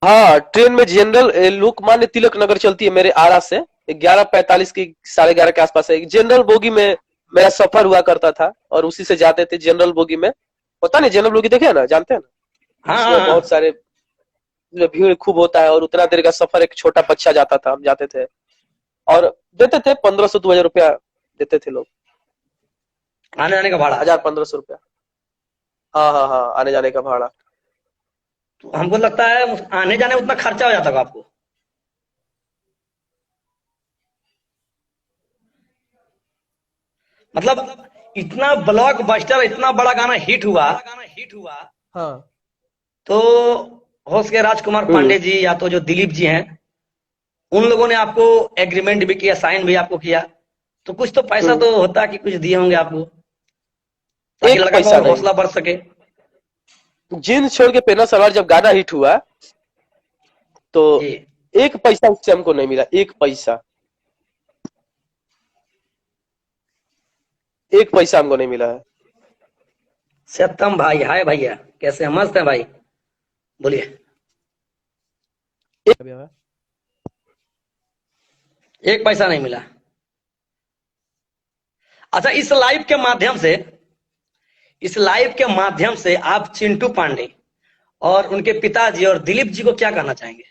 [SPEAKER 2] हाँ, ट्रेन में जनरल लोकमान्य तिलक नगर चलती है मेरे आरा से, 11:45 की 11:30 के आसपास है। जनरल बोगी में मेरा सफर हुआ करता था, और उसी से जाते थे जनरल बोगी में। पता नहीं जनरल बोगी देखे है ना, जानते हैं ना,
[SPEAKER 1] हाँ हाँ
[SPEAKER 2] उसमें
[SPEAKER 1] हाँ।
[SPEAKER 2] बहुत सारे भीड़ खूब होता है, और उतना देर का सफर एक छोटा बच्चा जाता था, हम जाते थे, और देते थे 1500-2000 रुपया देते थे लोग,
[SPEAKER 1] आने जाने का भाड़ा।
[SPEAKER 2] 1000-1500 रुपया। हाँ हाँ हाँ, आने जाने का भाड़ा।
[SPEAKER 1] तो हमको लगता है आने जाने में उतना खर्चा हो जाता होगा आपको। मतलब इतना ब्लॉकबस्टर, इतना बड़ा गाना हिट हुआ,
[SPEAKER 2] हाँ
[SPEAKER 1] तो हो सके राजकुमार
[SPEAKER 2] हम्म।
[SPEAKER 1] पांडे जी या तो जो दिलीप जी हैं, उन लोगों ने आपको एग्रीमेंट भी किया, साइन भी आपको किया, तो कुछ तो पैसा
[SPEAKER 2] हम्म।
[SPEAKER 1] तो होता कि कुछ दिए होंगे आपको, ताकि
[SPEAKER 2] एक
[SPEAKER 1] लड़का का
[SPEAKER 2] पैसा
[SPEAKER 1] और
[SPEAKER 2] नहीं।
[SPEAKER 1] हौसला बढ़ सके।
[SPEAKER 2] जीन्स छोड़ के पहना सलवार जब गाना हिट हुआ, तो
[SPEAKER 1] जी।
[SPEAKER 2] एक पैसा उससे हमको नहीं मिला, एक पैसा, एक पैसा हमको नहीं मिला है।
[SPEAKER 1] सत्यम भाई हाय भैया, कैसे हैं? मस्त है भाई, बोलिए।
[SPEAKER 2] एक
[SPEAKER 1] एक पैसा नहीं मिला। अच्छा, इस लाइव के माध्यम से आप चिंटू पांडे और उनके पिताजी और दिलीप जी को क्या कहना चाहेंगे?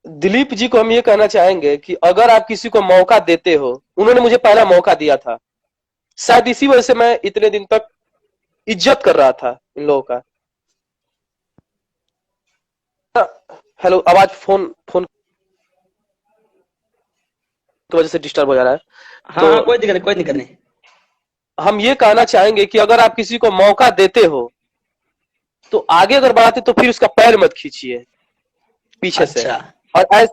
[SPEAKER 2] दिलीप जी को हम ये कहना चाहेंगे कि अगर आप किसी को मौका देते हो, उन्होंने मुझे पहला मौका दिया था, शायद इसी वजह से मैं इतने दिन तक इज्जत कर रहा था इन लोगों का। हेलो, आवाज फोन फोन की वजह से डिस्टर्ब हो जा रहा है।
[SPEAKER 1] हाँ
[SPEAKER 2] तो
[SPEAKER 1] हाँ, कोई दिक्कत नहीं, कोई दिक्कत नहीं।
[SPEAKER 2] हम ये कहना चाहेंगे कि अगर आप किसी को मौका देते हो, तो आगे अगर बढ़ाते तो फिर उसका पैर मत खींचिए पीछे से,
[SPEAKER 1] अच्छा।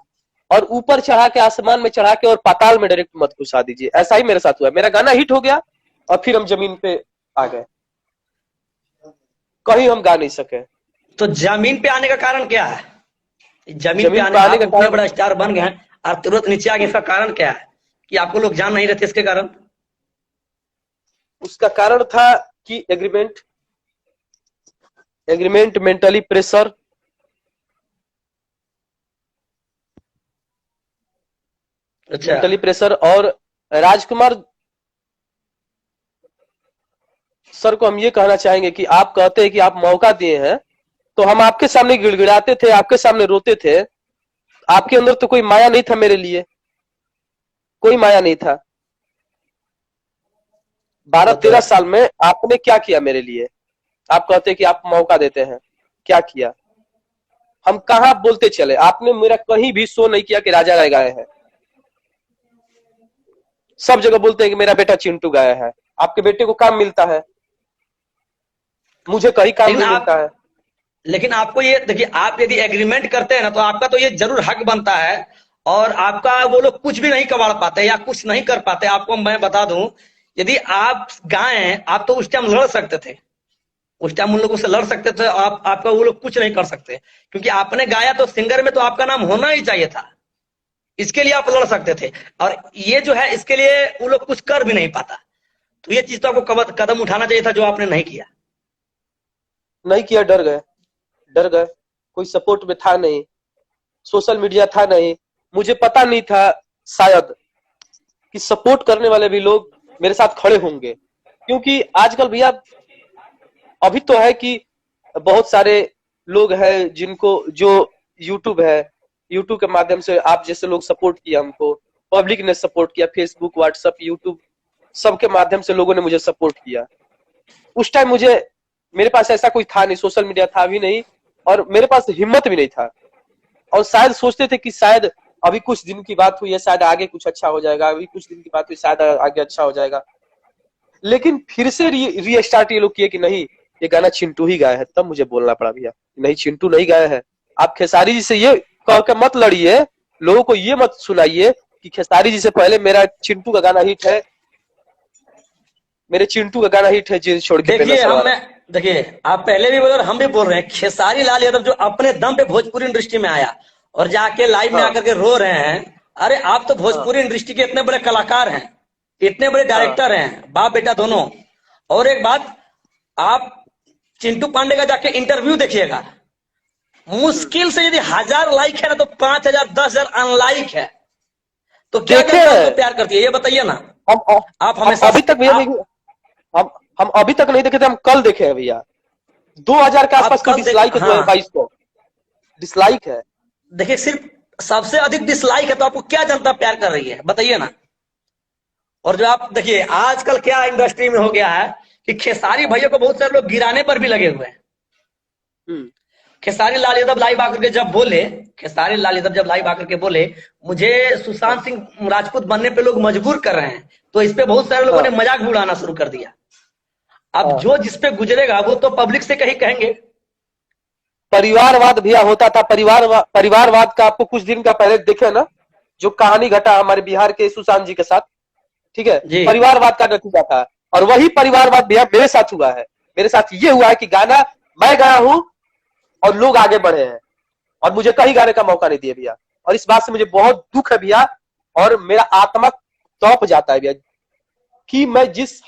[SPEAKER 2] और ऊपर चढ़ा के, आसमान में चढ़ा के और पाताल में डायरेक्ट मत घुसा दीजिए। ऐसा ही मेरे साथ हुआ, मेरा गाना हिट हो गया और फिर हम जमीन पे आ गए, कहीं हम गा नहीं सके।
[SPEAKER 1] तो जमीन पे आने का कारण क्या है? जमीन पे आने
[SPEAKER 2] का
[SPEAKER 1] इतना बड़ा स्टार बन गए हैं और तुरंत नीचे आ गए, इसका कारण क्या है कि आपको लोग जान नहीं रहे थे इसके कारण?
[SPEAKER 2] उसका कारण था कि एग्रीमेंट, मेंटली प्रेशर,
[SPEAKER 1] अच्छा।
[SPEAKER 2] Mentally pressure. और राजकुमार सर को हम ये कहना चाहेंगे कि आप कहते हैं कि आप मौका दिए हैं, तो हम आपके सामने गिड़गिड़ाते थे, आपके सामने रोते थे, आपके अंदर तो कोई माया नहीं था मेरे लिए, कोई माया नहीं था। 12-13 साल में आपने क्या किया मेरे लिए? आप कहते हैं कि आप मौका देते हैं, क्या किया? हम कहां बोलते चले? आपने मेरा कहीं भी शो नहीं किया कि राजा राय गाए हैं। सब जगह बोलते हैं कि मेरा बेटा चिंटू गाया है। आपके बेटे को काम मिलता है, मुझे कहीं काम नहीं मिलता है।
[SPEAKER 1] लेकिन आपको ये देखिए, आप यदि एग्रीमेंट करते हैं ना, तो आपका तो ये जरूर हक बनता है, और आपका वो लोग कुछ भी नहीं कबाड़ पाते या कुछ नहीं कर पाते। आपको मैं बता दूं, यदि आप गाएं, आप तो उस टाइम लड़ सकते थे, उस टाइम उन लोगों से लड़ सकते थे। आपका वो लोग कुछ नहीं कर सकते, क्योंकि आपने गाया तो सिंगर में तो आपका नाम होना ही चाहिए था, इसके लिए आप लड़ सकते थे। और ये जो है, इसके लिए वो लोग कुछ कर भी नहीं पाता। तो ये चीज तो आपको कदम उठाना चाहिए था, जो आपने नहीं किया।
[SPEAKER 2] नहीं किया, डर गए। कोई सपोर्ट में था नहीं, सोशल मीडिया था नहीं, मुझे पता नहीं था शायद कि सपोर्ट करने वाले भी लोग मेरे साथ खड़े होंगे। क्योंकि आजकल भैया अभी तो है कि बहुत सारे लोग हैं जिनको, जो यूट्यूब है, यूट्यूब के माध्यम से आप जैसे लोग सपोर्ट किया हमको, पब्लिक ने सपोर्ट किया, फेसबुक, व्हाट्सएप, यूट्यूब, सबके माध्यम से लोगों ने मुझे सपोर्ट किया। उस टाइम मेरे पास ऐसा कोई था नहीं, सोशल मीडिया था भी नहीं, और मेरे पास हिम्मत भी नहीं था। और शायद सोचते थे कि शायद अभी कुछ दिन की बात हुई है, शायद आगे कुछ अच्छा हो जाएगा, अभी कुछ दिन की बात हुई, शायद आगे अच्छा हो जाएगा। लेकिन फिर से रीस्टार्ट ये लोग किए कि नहीं, ये गाना चिंटू ही गाया है। तब मुझे बोलना पड़ा भैया, नहीं चिंटू नहीं गाया है। आप खेसारी जी से ये कह के मत लड़िए, लोगों को ये मत सुनाइए कि खेसारी जी से पहले मेरा चिंटू का गाना हिट है, मेरे चिंटू का गाना हिट है जींस छोड़ के।
[SPEAKER 1] देखिए, आप पहले भी बोले और हम भी बोल रहे हैं, खेसारी लाल यादव जो अपने दम पे भोजपुरी इंडस्ट्री में आया और जाके लाइव में आकर के रो रहे हैं। अरे आप तो भोजपुरी इंडस्ट्री के इतने बड़े कलाकार हैं, इतने बड़े डायरेक्टर हैं, बाप बेटा दोनों। और एक बात, आप चिंटू पांडे का जाके इंटरव्यू देखिएगा, मुश्किल से यदि 1000 लाइक है ना, तो 5000 10,000 अनलाइक है। तो क्या जनता प्यार करती है, ये बताइए ना।
[SPEAKER 2] आप हमेशा अभी तक हम अभी तक नहीं देखे थे, हम कल देखे हैं भैया। 2000 के आसपास का डिसलाइक है, 2200 डिसलाइक है।
[SPEAKER 1] देखिए, सिर्फ सबसे अधिक डिसलाइक है, तो आपको क्या जनता प्यार कर रही है, बताइए ना। और जो आप देखिए, आजकल क्या इंडस्ट्री में हो गया है कि खेसारी भैया को बहुत सारे लोग गिराने पर भी लगे हुए हैं। खेसारी लाल यादव लाइव आकर के जब बोले, खेसारी लाल यादव जब लाइव आकर के बोले, मुझे सुशांत सिंह राजपूत बनने पे लोग मजबूर कर रहे हैं, तो इस पे बहुत सारे लोगों ने मजाक भी उड़ाना शुरू कर दिया। अब जो जिस पे गुजरेगा वो तो पब्लिक से कहीं कहेंगे।
[SPEAKER 2] परिवारवाद भैया होता था, परिवारवाद का आपको कुछ दिन का पहले देखे ना, जो कहानी घटा हमारे बिहार के सुशांत जी के साथ, ठीक है, परिवारवाद का नतीजा था। और वही परिवारवाद भैया मेरे साथ हुआ है। मेरे साथ ये हुआ है कि गाना मैं गाया हूं और लोग आगे बढ़े हैं, और मुझे कहीं गाने का मौका नहीं दिया भैया। और इस बात से मुझे बहुत दुख है भैया, और मेरा आत्मा तड़प जाता है भैया कि मैं जिस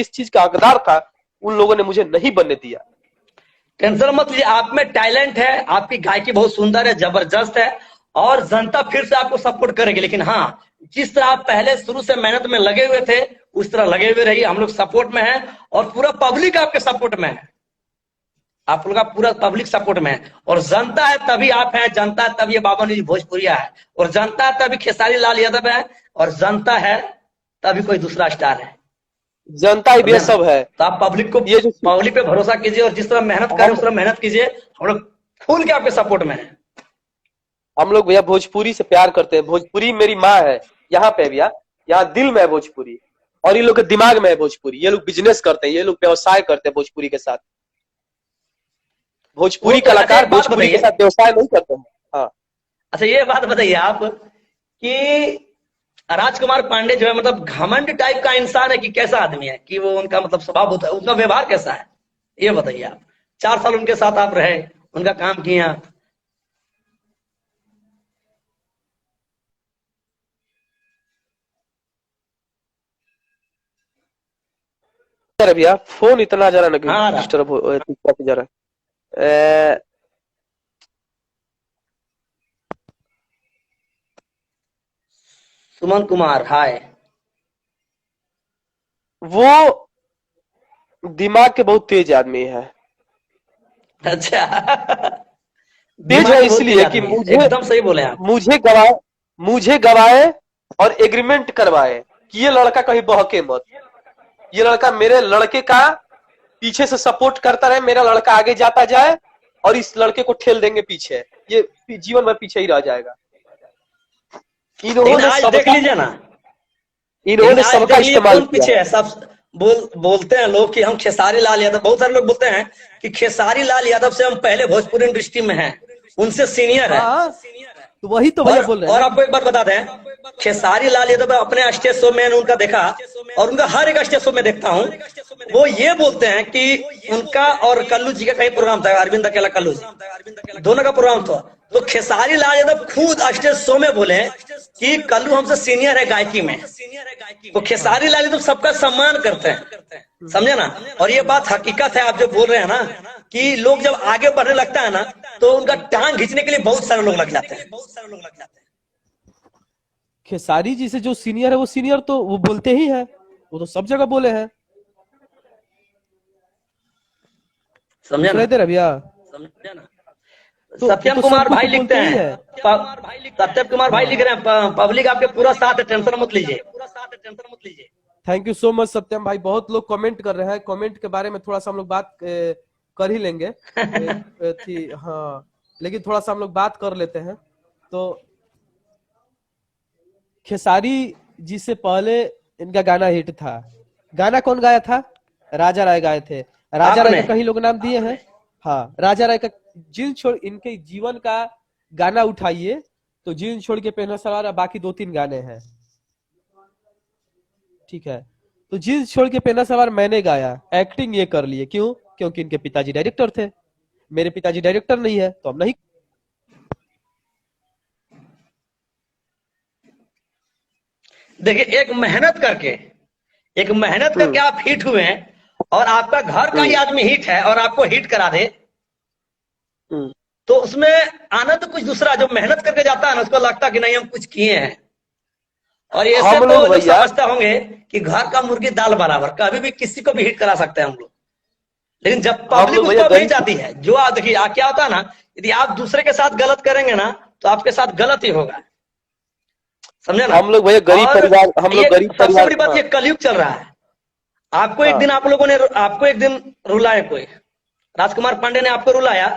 [SPEAKER 2] चीज का हकदार था, उन लोगों ने मुझे नहीं बनने दिया।
[SPEAKER 1] टेंशन मत लीजिए, आप में टैलेंट है, आपकी गायकी बहुत सुंदर है, जबरदस्त है, और जनता फिर से आपको सपोर्ट करेगी। लेकिन हाँ, जिस तरह आप पहले शुरू से मेहनत में लगे हुए थे, उस तरह लगे हुए रहिए। हम लोग सपोर्ट में हैं, और पूरा पब्लिक आपके सपोर्ट में है, आप लोग का पूरा पब्लिक सपोर्ट में है। और जनता है तभी आप हैं, जनता है तभी बाबा जी भोजपुरिया है, और जनता है तभी खेसारी लाल यादव है, और जनता है तभी कोई दूसरा स्टार है।
[SPEAKER 2] जनता ही ये सब है।
[SPEAKER 1] तो आप पब्लिक पे भरोसा कीजिए, और जिस तरह मेहनत करें उस तरह मेहनत कीजिए। हम लोग खुल के आपके सपोर्ट में है।
[SPEAKER 2] हम लोग भैया भोजपुरी से प्यार करते हैं, भोजपुरी मेरी माँ है यहाँ पे भैया, यहाँ दिल में है भोजपुरी, और ये लोग के दिमाग में है भोजपुरी। ये लोग बिजनेस करते हैं, ये लोग व्यवसाय करते हैं भोजपुरी के साथ। भोजपुरी
[SPEAKER 1] तो
[SPEAKER 2] कलाकार
[SPEAKER 1] एक बात
[SPEAKER 2] भोजपुरी के
[SPEAKER 1] बताइए,
[SPEAKER 2] साथ व्यवसाय नहीं करते हैं। हाँ
[SPEAKER 1] अच्छा ये बात बताइए आप कि राजकुमार पांडे जो है मतलब घमंड टाइप का इंसान है कि कैसा आदमी है, कि वो उनका मतलब स्वभाव होता है, उनका व्यवहार कैसा है, ये बताइए आप। 4 साल उनके साथ आप रहे, उनका काम किए आप।
[SPEAKER 2] सर भैया फोन इतना जरा ना
[SPEAKER 1] हाँ
[SPEAKER 2] डिस्टर्ब हो जा रहा है।
[SPEAKER 1] सुमन कुमार, हाय।
[SPEAKER 2] वो दिमाग के बहुत तेज आदमी है।
[SPEAKER 1] अच्छा
[SPEAKER 2] तेज
[SPEAKER 1] दिमाग
[SPEAKER 2] है
[SPEAKER 1] के बहुत तेज
[SPEAKER 2] इसलिए कि
[SPEAKER 1] आदमी है, एकदम सही बोले आप।
[SPEAKER 2] मुझे गवाए मुझे गवाए और एग्रीमेंट करवाए कि ये लड़का कहीं बहके मत, ये लड़का मेरे लड़के का पीछे से सपोर्ट करता रहे, मेरा लड़का आगे जाता जाए और इस लड़के को ठेल देंगे पीछे, ये जीवन भर पीछे ही रह जाएगा।
[SPEAKER 1] लेकिन आज देख लीजिए ना, लेकिन
[SPEAKER 2] इन्होंने
[SPEAKER 1] आज
[SPEAKER 2] सबका
[SPEAKER 1] देख लीजिए
[SPEAKER 2] इस्तेमाल
[SPEAKER 1] कौन
[SPEAKER 2] किया
[SPEAKER 1] पीछे
[SPEAKER 2] है।
[SPEAKER 1] है। सब बोलते हैं लोग कि हम खेसारी लाल यादव, बहुत सारे लोग बोलते हैं कि खेसारी लाल यादव से हम पहले भोजपुरी इंडस्ट्री में हैं, उनसे सीनियर है।
[SPEAKER 3] हाँ तो वही तो भैया बोल रहे हैं
[SPEAKER 1] और
[SPEAKER 3] ना
[SPEAKER 1] आपको एक बात बता दें, खेसारी लाल यादव अपने स्टेज शो में उनका देखा, और उनका हर एक स्टेज शो में देखता हूँ, वो ये बोलते हैं कि उनका और कल्लू जी का कहीं प्रोग्राम था, अरविंद अकेला कल्लू जी दोनों का प्रोग्राम था, तो खेसारी लाल यादव खुद स्टेज शो में बोले कि कल्लू हमसे सीनियर है गायकी में। तो खेसारी लाल यादव सबका सम्मान करते हैं, समझे ना। और ये बात हकीकत है, आप जो बोल रहे हैं ना कि लोग जब आगे बढ़ने लगता है ना तो उनका टांग खींचने के लिए बहुत सारे लोग लग जाते हैं।
[SPEAKER 3] खेसारी जी से जो सीनियर है वो सीनियर तो वो बोलते ही है, वो तो सब जगह बोले हैं।
[SPEAKER 1] समझे ना,
[SPEAKER 3] सुनाई दे रहा है भैया?
[SPEAKER 1] समझे ना।
[SPEAKER 3] तो
[SPEAKER 1] सत्यम
[SPEAKER 3] तो सब
[SPEAKER 1] कुमार
[SPEAKER 3] लोग
[SPEAKER 1] भाई
[SPEAKER 3] तो
[SPEAKER 1] लिखते
[SPEAKER 3] बोलते ही
[SPEAKER 1] हैं,
[SPEAKER 3] है।
[SPEAKER 1] सत्यम कुमार भाई लिख रहे हैं, पब्लिक आपके पूरा साथ है, टेंशन मत लीजिए।
[SPEAKER 3] थैंक यू सो मच सत्यम भाई। बहुत लोग कमेंट कर रहे हैं, कमेंट के बारे में थोड़ा सा हम लोग बात कर ही लेंगे थी। हाँ लेकिन थोड़ा सा हम लोग बात कर लेते हैं। तो खेसारी जी से पहले इनका गाना हिट था। गाना कौन गाया था? राजा राय गाए थे। राजा राय का कहीं लोग नाम दिए हैं। हाँ राजा राय का जींस छोड़, इनके जीवन का गाना उठाइए तो जींस छोड़ के पहना सलवार, बाकी 2-3 गाने हैं, ठीक है। तो जींस छोड़ के पहना सलवार मैंने गाया, एक्टिंग ये कर लिए, क्यों? क्योंकि इनके पिताजी डायरेक्टर थे। मेरे पिताजी डायरेक्टर नहीं है तो हम नहीं।
[SPEAKER 1] देखिए एक मेहनत करके आप हिट हुए हैं, और आपका घर का ही आदमी हिट है और आपको हिट करा दे, तो उसमें आना तो कुछ दूसरा। जो मेहनत करके जाता है ना उसको लगता कि नहीं हम कुछ किए हैं। और ये सब तो लोग समझते होंगे कि घर का मुर्गी दाल बराबर, कभी भी किसी को भी हिट करा सकते हैं हम लोग। लेकिन जब पब्लिक उसको नहीं चाहती है, जो आप देखिए क्या होता है ना, यदि आप दूसरे के साथ गलत करेंगे ना तो आपके साथ गलत ही होगा, समझे ना।
[SPEAKER 2] हम लोग भैया गरीब परिवार, हम लोग गरीब परिवार।
[SPEAKER 1] सबसे बड़ी बात ये कलयुग चल रहा है। आपको एक दिन आप लोगों ने, आपको एक दिन रुलाया कोई, राजकुमार पांडे ने आपको रुलाया,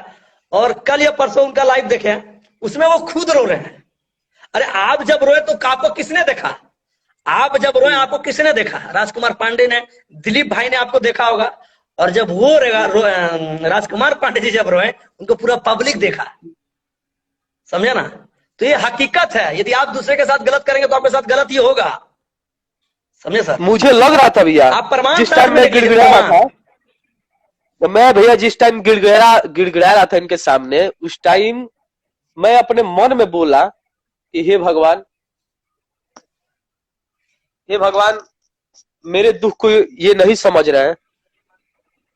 [SPEAKER 1] और कल या परसों उनका लाइव देखे, उसमें वो खुद रो रहे हैं। अरे आप जब रोए तो आपको किसने देखा? आप जब रोए आपको किसने देखा? राजकुमार पांडे ने, दिलीप भाई ने आपको देखा होगा। और जब वो राजकुमार पांडे जी जब रोए उनको पूरा पब्लिक देखा, समझे ना। तो ये हकीकत है, यदि आप दूसरे के साथ गलत करेंगे तो आपके साथ गलत ही होगा, समझे सर।
[SPEAKER 2] मुझे लग रहा था भैया,
[SPEAKER 1] आप प्रमाण
[SPEAKER 2] जिस टाइम मैं गिड़गिड़ा रहा था, तो मैं भैया जिस टाइम गिड़गिड़ा रहा था इनके सामने, उस टाइम मैं अपने मन में बोला कि हे भगवान मेरे दुख को ये नहीं समझ रहे हैं,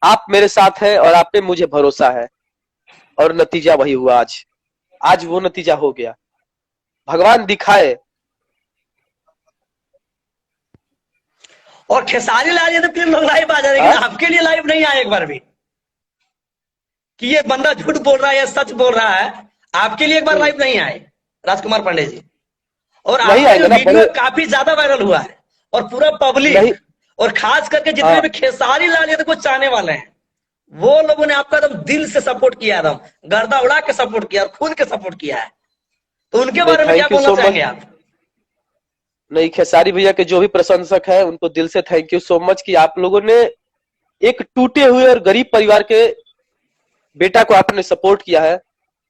[SPEAKER 2] आप मेरे साथ हैं और आप पे मुझे भरोसा है। और नतीजा वही हुआ। आज वो नतीजा हो गया, भगवान दिखाए।
[SPEAKER 1] और खेसारी लाल यादव के लोग लाइव आ जाए, लेकिन आपके लिए लाइव नहीं आए एक बार भी, कि ये बंदा झूठ बोल रहा है या सच बोल रहा है। आपके लिए एक बार लाइव नहीं आए राजकुमार पांडे जी। और आपका जो वीडियो काफी ज्यादा वायरल हुआ है, और पूरा पब्लिक और खास करके जितने भी खेसारी लाल यादव को चाहने वाले हैं, वो लोगों ने आपका एकदम दिल से सपोर्ट किया, एकदम गर्दा उड़ा के सपोर्ट किया और खुद के सपोर्ट किया है। तो उनके बारे में क्या बोलना चाहेंगे आप?
[SPEAKER 2] नहीं, खेसारी भैया के जो भी प्रशंसक है उनको दिल से थैंक यू सो मच कि आप लोगों ने एक टूटे हुए और गरीब परिवार के बेटा को आपने सपोर्ट किया है,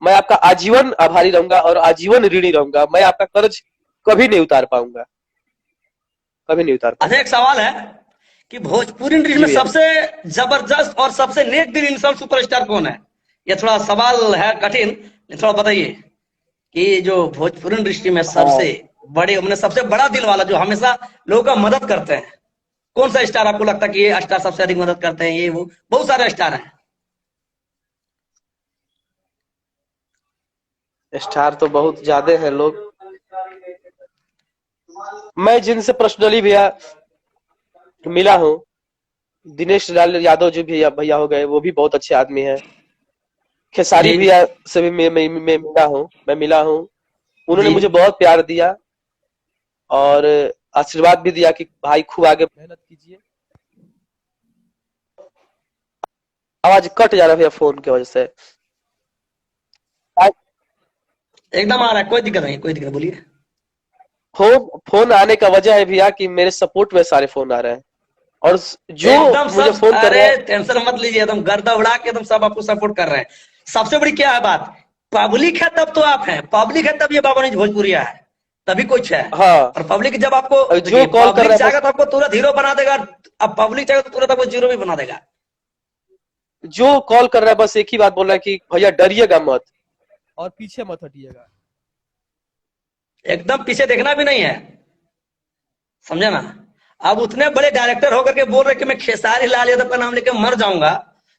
[SPEAKER 2] मैं आपका आजीवन आभारी रहूंगा और आजीवन ऋणी रहूंगा। मैं आपका कर्ज कभी नहीं उतार पाऊंगा, कभी नहीं उतार
[SPEAKER 1] अच्छा,
[SPEAKER 2] पाऊंगा।
[SPEAKER 1] एक सवाल है कि भोजपुरी इंडस्ट्री
[SPEAKER 2] जी
[SPEAKER 1] में
[SPEAKER 2] भैया।
[SPEAKER 1] सबसे जबरदस्त और सबसे नेक दिल इंसान सुपरस्टार कौन है? ये थोड़ा सवाल है कठिन, लेकिन थोड़ा बताइए कि जो भोजपुरी इंडस्ट्री में सबसे बड़े, मैंने सबसे बड़ा दिल वाला जो हमेशा लोगों का मदद करते हैं, कौन सा स्टार आपको लगता है कि ये स्टार सबसे अधिक मदद करते हैं? ये वो बहुत सारे स्टार हैं।
[SPEAKER 2] स्टार तो बहुत ज्यादा है लोग। मैं जिनसे पर्सनली भैया मिला हूँ, दिनेश लाल यादव जो भी भैया हो गए, वो भी बहुत अच्छे आदमी हैं। खेसारी
[SPEAKER 1] जी।
[SPEAKER 2] भैया से भी मैं मिला हूँ। उन्होंने
[SPEAKER 1] जी।
[SPEAKER 2] मुझे बहुत प्यार दिया और आशीर्वाद भी दिया कि भाई खूब आगे
[SPEAKER 3] मेहनत कीजिए।
[SPEAKER 2] आवाज कट जा रहा है भैया फोन की वजह से।
[SPEAKER 1] एकदम आ रहा है, कोई दिक्कत नहीं, कोई दिक्कत, बोलिए।
[SPEAKER 2] फोन आने का वजह है भैया कि मेरे सपोर्ट में सारे फोन आ रहे हैं और जो
[SPEAKER 1] एकदम
[SPEAKER 2] मुझे
[SPEAKER 1] सब,
[SPEAKER 2] फोन कर रहे
[SPEAKER 1] अरे
[SPEAKER 2] हैं।
[SPEAKER 1] टेंशन मत लीजिए, एकदम गर्दा उड़ा के एकदम सब आपको सपोर्ट कर रहे हैं। सबसे बड़ी क्या है बात, पब्लिक है तब तो आप हैं, पब्लिक है तब ये बाबा ने भोजपुरिया है, तभी कुछ है।
[SPEAKER 2] हाँ,
[SPEAKER 1] और पब्लिक जब आपको,
[SPEAKER 2] जो कॉल कर
[SPEAKER 1] पब्लिक
[SPEAKER 2] रहा है
[SPEAKER 1] चाहेगा तो आपको तुरंत हीरो बना देगा, अब पब्लिक चाहेगा तो तुरंत आपको जीरो भी बना देगा।
[SPEAKER 2] जो कॉल कर रहा है बस एक ही बात बोल रहा है कि भैया डरिएगा मत
[SPEAKER 3] और पीछे मत हटिएगा।
[SPEAKER 1] एकदम पीछे देखना भी नहीं है, समझे ना। अब उतने बड़े डायरेक्टर होकर के बोल रहे कि मैं खेसारी लाल यादव का नाम लेके मर जाऊंगा,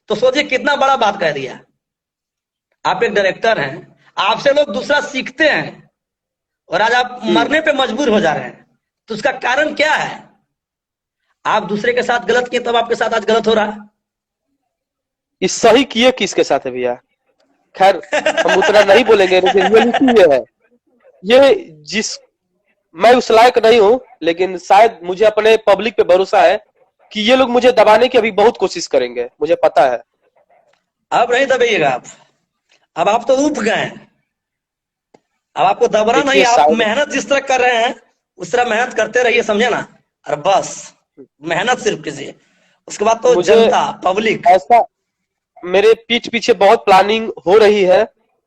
[SPEAKER 1] तो सोचिए कितना बड़ा बात कह दिया। आप एक डायरेक्टर हैं, आपसे लोग दूसरा सीखते हैं और आज आप मरने पे मजबूर हो जा रहे हैं, तो उसका कारण क्या है? आप दूसरे के साथ गलत किए तब आपके साथ आज गलत हो रहा है।
[SPEAKER 2] ये सही किए किसके साथ है भैया? खैर हम उतना नहीं बोलेंगे, लेकिन रियलिटी ये है। ये जिस मैं उस लायक नहीं हूं, लेकिन शायद मुझे अपने पब्लिक पे भरोसा है कि ये लोग मुझे दबाने की अभी बहुत कोशिश करेंगे, मुझे पता है।
[SPEAKER 1] अब नहीं दबाइएगा आप, अब आप तो ऊब गए हैं, अब आपको दबना नहीं,
[SPEAKER 2] देखिए
[SPEAKER 1] आप
[SPEAKER 2] शायद
[SPEAKER 1] मेहनत जिस तरह कर रहे हैं उस तरह मेहनत करते रहिए, समझे ना। और बस मेहनत सिर्फ कीजिए, उसके बाद तो
[SPEAKER 2] मुझे
[SPEAKER 1] जनता, पब्लिक।
[SPEAKER 2] ऐसा मेरे पीठ पीछे बहुत प्लानिंग हो रही है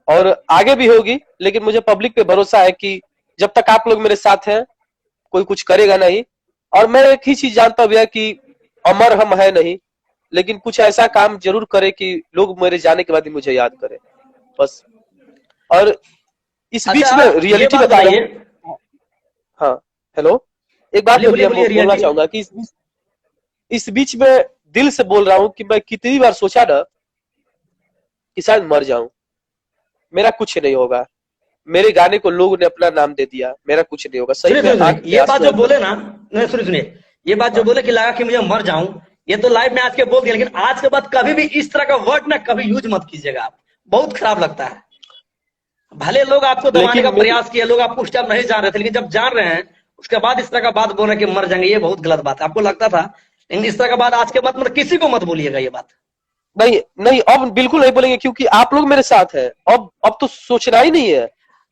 [SPEAKER 2] और आगे भी होगी, लेकिन मुझे पब्लिक पे भरोसा है कि जब तक आप लोग मेरे साथ हैं कोई कुछ करेगा नहीं। और मैं एक ही चीज जानता हूँ भैया कि अमर हम है नहीं, लेकिन कुछ ऐसा काम जरूर करे कि लोग मेरे जाने के बाद ही मुझे याद करें, बस। और इस बीच
[SPEAKER 1] अच्छा,
[SPEAKER 2] में
[SPEAKER 1] ये
[SPEAKER 2] रियलिटी
[SPEAKER 1] बात
[SPEAKER 2] बता रहे
[SPEAKER 1] बताइए।
[SPEAKER 2] हैं। हाँ, हेलो, एक बात
[SPEAKER 1] बोलिए
[SPEAKER 2] मैं
[SPEAKER 1] बोलिए
[SPEAKER 2] बोलना
[SPEAKER 1] रियलिटी।
[SPEAKER 2] चाहूंगा कि इस बीच में दिल से बोल रहा हूँ कि मैं कितनी बार सोचा ना कि शायद मर जाऊं, मेरा कुछ नहीं होगा। मेरे गाने को लोगों ने अपना नाम दे दिया, मेरा कुछ नहीं होगा। सही
[SPEAKER 1] सुनिए
[SPEAKER 2] में
[SPEAKER 1] सुनिए
[SPEAKER 2] आंख
[SPEAKER 1] सुनिए,
[SPEAKER 2] में
[SPEAKER 1] ये बात
[SPEAKER 2] आंसू
[SPEAKER 1] जो
[SPEAKER 2] है।
[SPEAKER 1] बोले ना, नहीं सुनिए सुनिए, ये बात जो बोले कि लगा कि मुझे मर जाऊं, ये तो लाइव में आज के बोल दिया, लेकिन आज के बाद कभी भी इस तरह का वर्ड ना कभी यूज मत कीजिएगा आप, बहुत खराब लगता है। भले लोग आपको दबाने
[SPEAKER 2] लेकिन
[SPEAKER 1] का प्रयास किए, लोग आपको उस टाइम नहीं जान रहे थे, लेकिन जब जान रहे हैं उसके बाद इस तरह का बात बोल रहे हैं कि मर जाएंगे, ये बहुत गलत बात है। आपको लगता था, लेकिन इस तरह का बात आज के बाद मतलब किसी को मत बोलिएगा ये बात।
[SPEAKER 2] नहीं नहीं, अब बिल्कुल नहीं बोलेंगे क्योंकि आप लोग मेरे साथ हैं। अब तो सोचना ही नहीं है।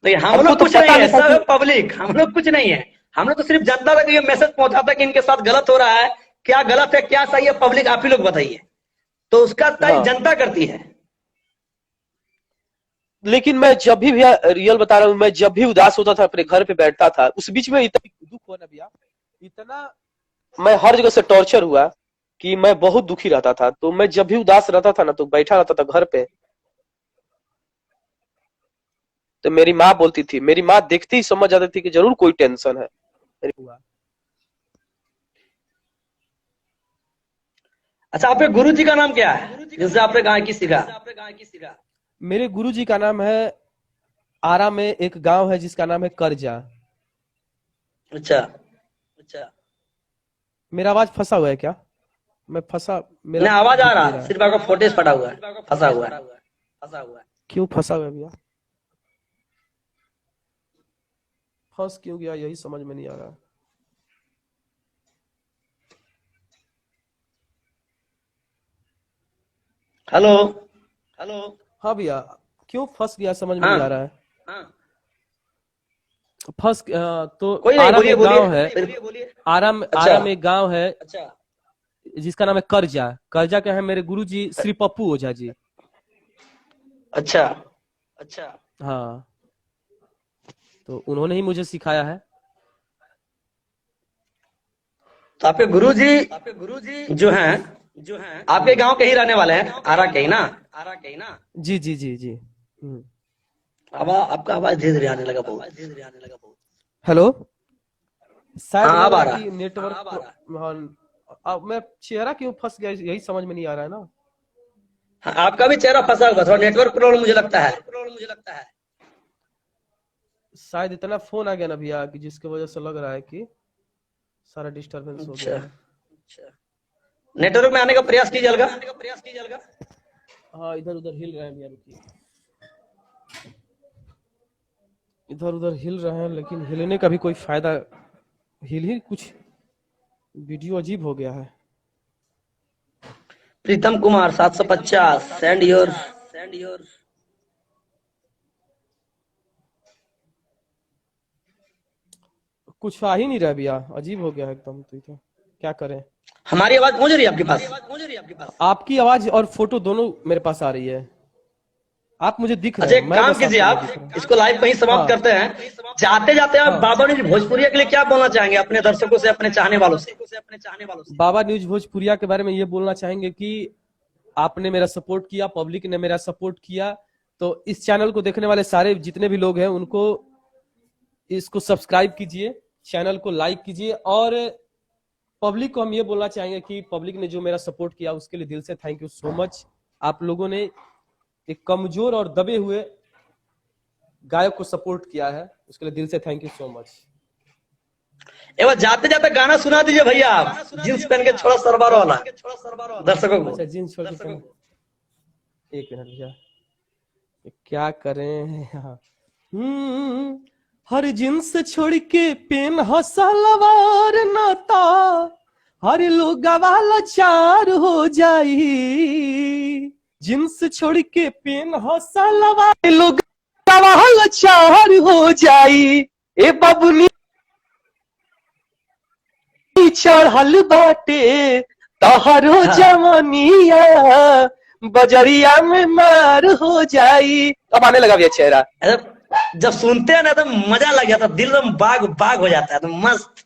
[SPEAKER 1] तो हम
[SPEAKER 2] हमको
[SPEAKER 1] लोग
[SPEAKER 2] तो
[SPEAKER 1] कुछ
[SPEAKER 2] पता
[SPEAKER 1] नहीं है,
[SPEAKER 2] नहीं था
[SPEAKER 1] सब
[SPEAKER 2] कि
[SPEAKER 1] पब्लिक, हम लोग कुछ नहीं है। हम लोग तो सिर्फ जनता तक ये मैसेज पहुंचाता है कि इनके साथ गलत हो रहा है, क्या गलत है क्या सही है, पब्लिक आप ही लोग बताइए, तो उसका तय
[SPEAKER 2] हाँ,
[SPEAKER 1] जनता करती है।
[SPEAKER 2] लेकिन मैं जब भी भैया रियल बता रहा हूँ, मैं जब भी उदास होता था अपने घर पे बैठता था, उस बीच में इतना
[SPEAKER 3] दुख हुआ ना भैया, इतना
[SPEAKER 2] मैं हर जगह से टॉर्चर हुआ कि मैं बहुत दुखी रहता था। तो मैं जब भी उदास रहता था ना, तो बैठा रहता था घर पे, तो मेरी माँ बोलती थी, मेरी माँ देखते ही समझ जाती थी कि जरूर कोई टेंशन है।
[SPEAKER 3] हुआ।
[SPEAKER 1] अच्छा, आपके गुरु जी का नाम क्या है जिनसे आपने गायकी सीखा?
[SPEAKER 3] मेरे गुरुजी का नाम है, आरा में एक गांव है जिसका नाम है करजा।
[SPEAKER 1] अच्छा अच्छा,
[SPEAKER 3] मेरा आवाज फंसा हुआ है क्या? मैं फंसा, मेरा
[SPEAKER 1] ना आवाज आ
[SPEAKER 3] दिख नहीं
[SPEAKER 1] रहा,
[SPEAKER 3] रहा है।
[SPEAKER 1] सिर्फ आपका फोटेज फटा हुआ है, फंसा हुआ है।
[SPEAKER 3] क्यों फंसा हुआ है भैया? फंस क्यों गया यही समझ में नहीं आ रहा।
[SPEAKER 1] हेलो।
[SPEAKER 3] हाँ भैया, क्यों फंस गया समझ में
[SPEAKER 1] हाँ
[SPEAKER 3] नहीं आ रहा है। तो
[SPEAKER 1] कोई नहीं,
[SPEAKER 3] आरा में
[SPEAKER 1] बोलिए
[SPEAKER 3] एक गांव है,
[SPEAKER 1] बोलिए।
[SPEAKER 3] आरा में एक गांव है
[SPEAKER 1] अच्छा
[SPEAKER 3] जिसका नाम है करजा। करजा के हैं मेरे गुरुजी श्री पप्पू ओझा जी।
[SPEAKER 1] अच्छा अच्छा।
[SPEAKER 3] हाँ, तो उन्होंने ही मुझे सिखाया है।
[SPEAKER 1] तो आपके गुरुजी जो हैं आपके गांव के ही रहने वाले हैं, आरा के ही ना?
[SPEAKER 3] जी जी जी जी।
[SPEAKER 1] अब आपका आवाज धीरे धीरे आने लगा बहुत।
[SPEAKER 3] हेलो, शायद
[SPEAKER 1] हाँ
[SPEAKER 3] लग
[SPEAKER 1] अब
[SPEAKER 3] रहा
[SPEAKER 1] आ
[SPEAKER 3] है
[SPEAKER 1] रहा।
[SPEAKER 3] कि नेटवर्क। हाँ, अब मैं चेहरा क्यों फंस गया यही समझ में नहीं आ रहा है ना।
[SPEAKER 1] हाँ, आपका भी चेहरा फंसा हुआ, थोड़ा नेटवर्क प्रॉब्लम मुझे लगता है।
[SPEAKER 3] शायद इतना फोन आ गया ना भैया कि जिसकी वजह से लग रहा है कि सारा डिस्टरबेंस हो
[SPEAKER 1] अच्छा
[SPEAKER 3] गया है।
[SPEAKER 1] नेटवर्क में आने का प्रयास कीजिएगा।
[SPEAKER 3] हाँ, इधर उधर हिल रहे हैं भैया, रुकिए। इधर उधर हिल रहे हैं लेकिन हिलने का भी कोई फायदा, हिल ही कुछ, वीडियो अजीब हो गया है।
[SPEAKER 1] Pritam Kumar 750 send your.
[SPEAKER 3] कुछ आ ही नहीं रहा भैया, अजीब हो गया है एकदम। तो क्या करें।
[SPEAKER 1] हमारी आवाज पहुंच रही है आपके पास?
[SPEAKER 3] आपकी आवाज और फोटो दोनों मेरे पास आ रही है। आप मुझे दिख रहे
[SPEAKER 1] अच्छा
[SPEAKER 3] हैं,
[SPEAKER 1] एक
[SPEAKER 3] मैं
[SPEAKER 1] काम
[SPEAKER 3] बस
[SPEAKER 1] कीजिए,
[SPEAKER 3] आपको नहीं
[SPEAKER 1] आप
[SPEAKER 3] दिख रहा।
[SPEAKER 1] इसको लाइव कहीं समाप्त
[SPEAKER 3] हाँ
[SPEAKER 1] करते हैं। जाते जाते आप
[SPEAKER 3] हाँ।
[SPEAKER 1] बाबा न्यूज भोजपुरिया के लिए क्या बोलना चाहेंगे अपने दर्शकों से, अपने चाहने वालों से?
[SPEAKER 3] बाबा न्यूज भोजपुरिया के बारे में ये बोलना चाहेंगे कि आपने मेरा सपोर्ट किया, पब्लिक ने मेरा सपोर्ट किया, तो इस चैनल को देखने वाले सारे जितने भी लोग हैं उनको इसको सब्सक्राइब कीजिए, चैनल को लाइक कीजिए। और पब्लिक को हम ये बोलना चाहेंगे कि पब्लिक ने जो मेरा सपोर्ट किया उसके लिए दिल से थैंक यू सो मच। आप लोगों ने एक कमजोर और दबे हुए गायक को सपोर्ट किया है, उसके लिए दिल से थैंक यू सो मच।
[SPEAKER 1] एवं जाते जाते गाना सुना दीजिए भैया आप, जींस पहन के छोड़ा सलवार वाला, दर्शकों को।
[SPEAKER 3] अच्छा, जींस छोड़ के एक मिनट भैया, क्या करें। हाँ। हर जींस छोड़ के पेन सलवार नाता, हर लोग वाला चार हो जाई। जींस छोड़ के पेन सलवार, लोग वाला चार हो जाई। ए बबुनी चढ़ल बाटे तहरो जवानिया, बजरिया में मार हो जाई। अब आने लगा भैया चेहरा।
[SPEAKER 1] जब सुनते हैं ना तो मजा लग जाता, दिल में बाग बाग हो जाता है, तो मस्त।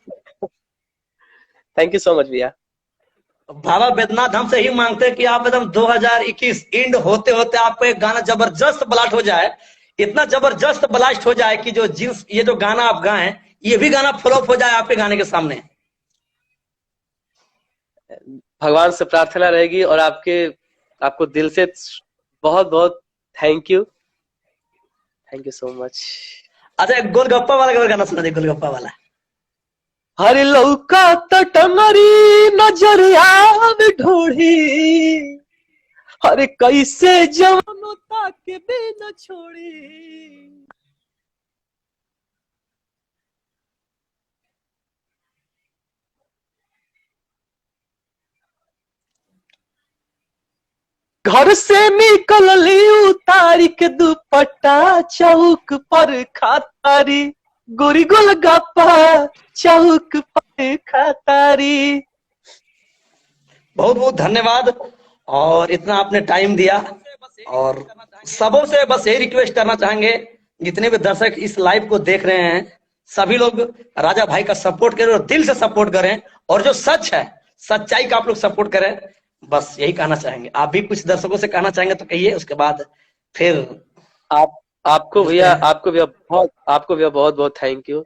[SPEAKER 2] थैंक यू सो मच भैया।
[SPEAKER 1] बाबा बैद्यनाथ हमसे ही मांगते हैं कि आप एकदम 2021 एंड होते होते आपको एक गाना जबरदस्त ब्लास्ट हो जाए, इतना जबरदस्त ब्लास्ट हो जाए कि जो जींस ये जो गाना आप गाएं ये भी गाना फ्लॉप हो जाए आपके गाने के सामने।
[SPEAKER 2] भगवान से प्रार्थना रहेगी और आपको दिल से बहुत बहुत थैंक यू सो मच।
[SPEAKER 1] अच्छा एक गोलगप्पा वाला गाना सुना दे, गोलगप्पा वाला।
[SPEAKER 3] हरे लौका टंगरी नजर आवे ढोढ़ी, हरे कैसे जवानों के बिना छोड़ी। घर से निकलली उतारी के दुपट्टा, चौक पर खातारी गोरी गोलगप्पा, चौक पर खातारी।
[SPEAKER 1] बहुत बहुत धन्यवाद, और इतना आपने टाइम दिया। और सबों से बस यही रिक्वेस्ट करना चाहेंगे, जितने भी दर्शक इस लाइव को देख रहे हैं सभी लोग राजा भाई का सपोर्ट करें और दिल से सपोर्ट करें, और जो सच है सच्चाई का आप लोग सपोर्ट करें। बस यही कहना चाहेंगे। आप भी कुछ दर्शकों से कहना चाहेंगे तो कहिए, उसके बाद फिर
[SPEAKER 2] आपको भैया बहुत बहुत थैंक यू।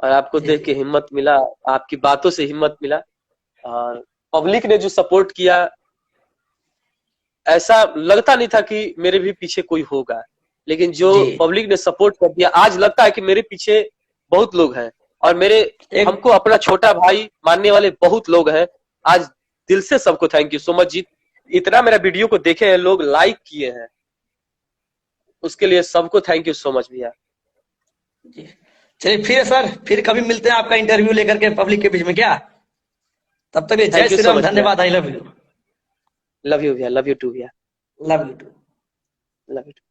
[SPEAKER 2] और आपको देख के हिम्मत मिला, आपकी बातों से हिम्मत मिला, और पब्लिक ने जो सपोर्ट किया, ऐसा लगता नहीं था कि मेरे भी पीछे कोई होगा, लेकिन जो पब्लिक ने सपोर्ट कर दिया, आज लगता है कि मेरे पीछे बहुत लोग हैं और हमको अपना छोटा भाई मानने वाले बहुत लोग हैं। आज दिल से सबको थैंक यू सो मच जी। इतना मेरा वीडियो को देखे हैं लोग, लाइक किए हैं, उसके लिए सबको थैंक यू सो मच भैया।
[SPEAKER 1] चलिए फिर सर, फिर कभी मिलते हैं आपका इंटरव्यू लेकर के पब्लिक के बीच में, क्या? तब तक जय श्री राम, धन्यवाद। I love you.
[SPEAKER 2] Love you भैया, लव यू टू भैया,
[SPEAKER 1] love you too.
[SPEAKER 2] Love you to.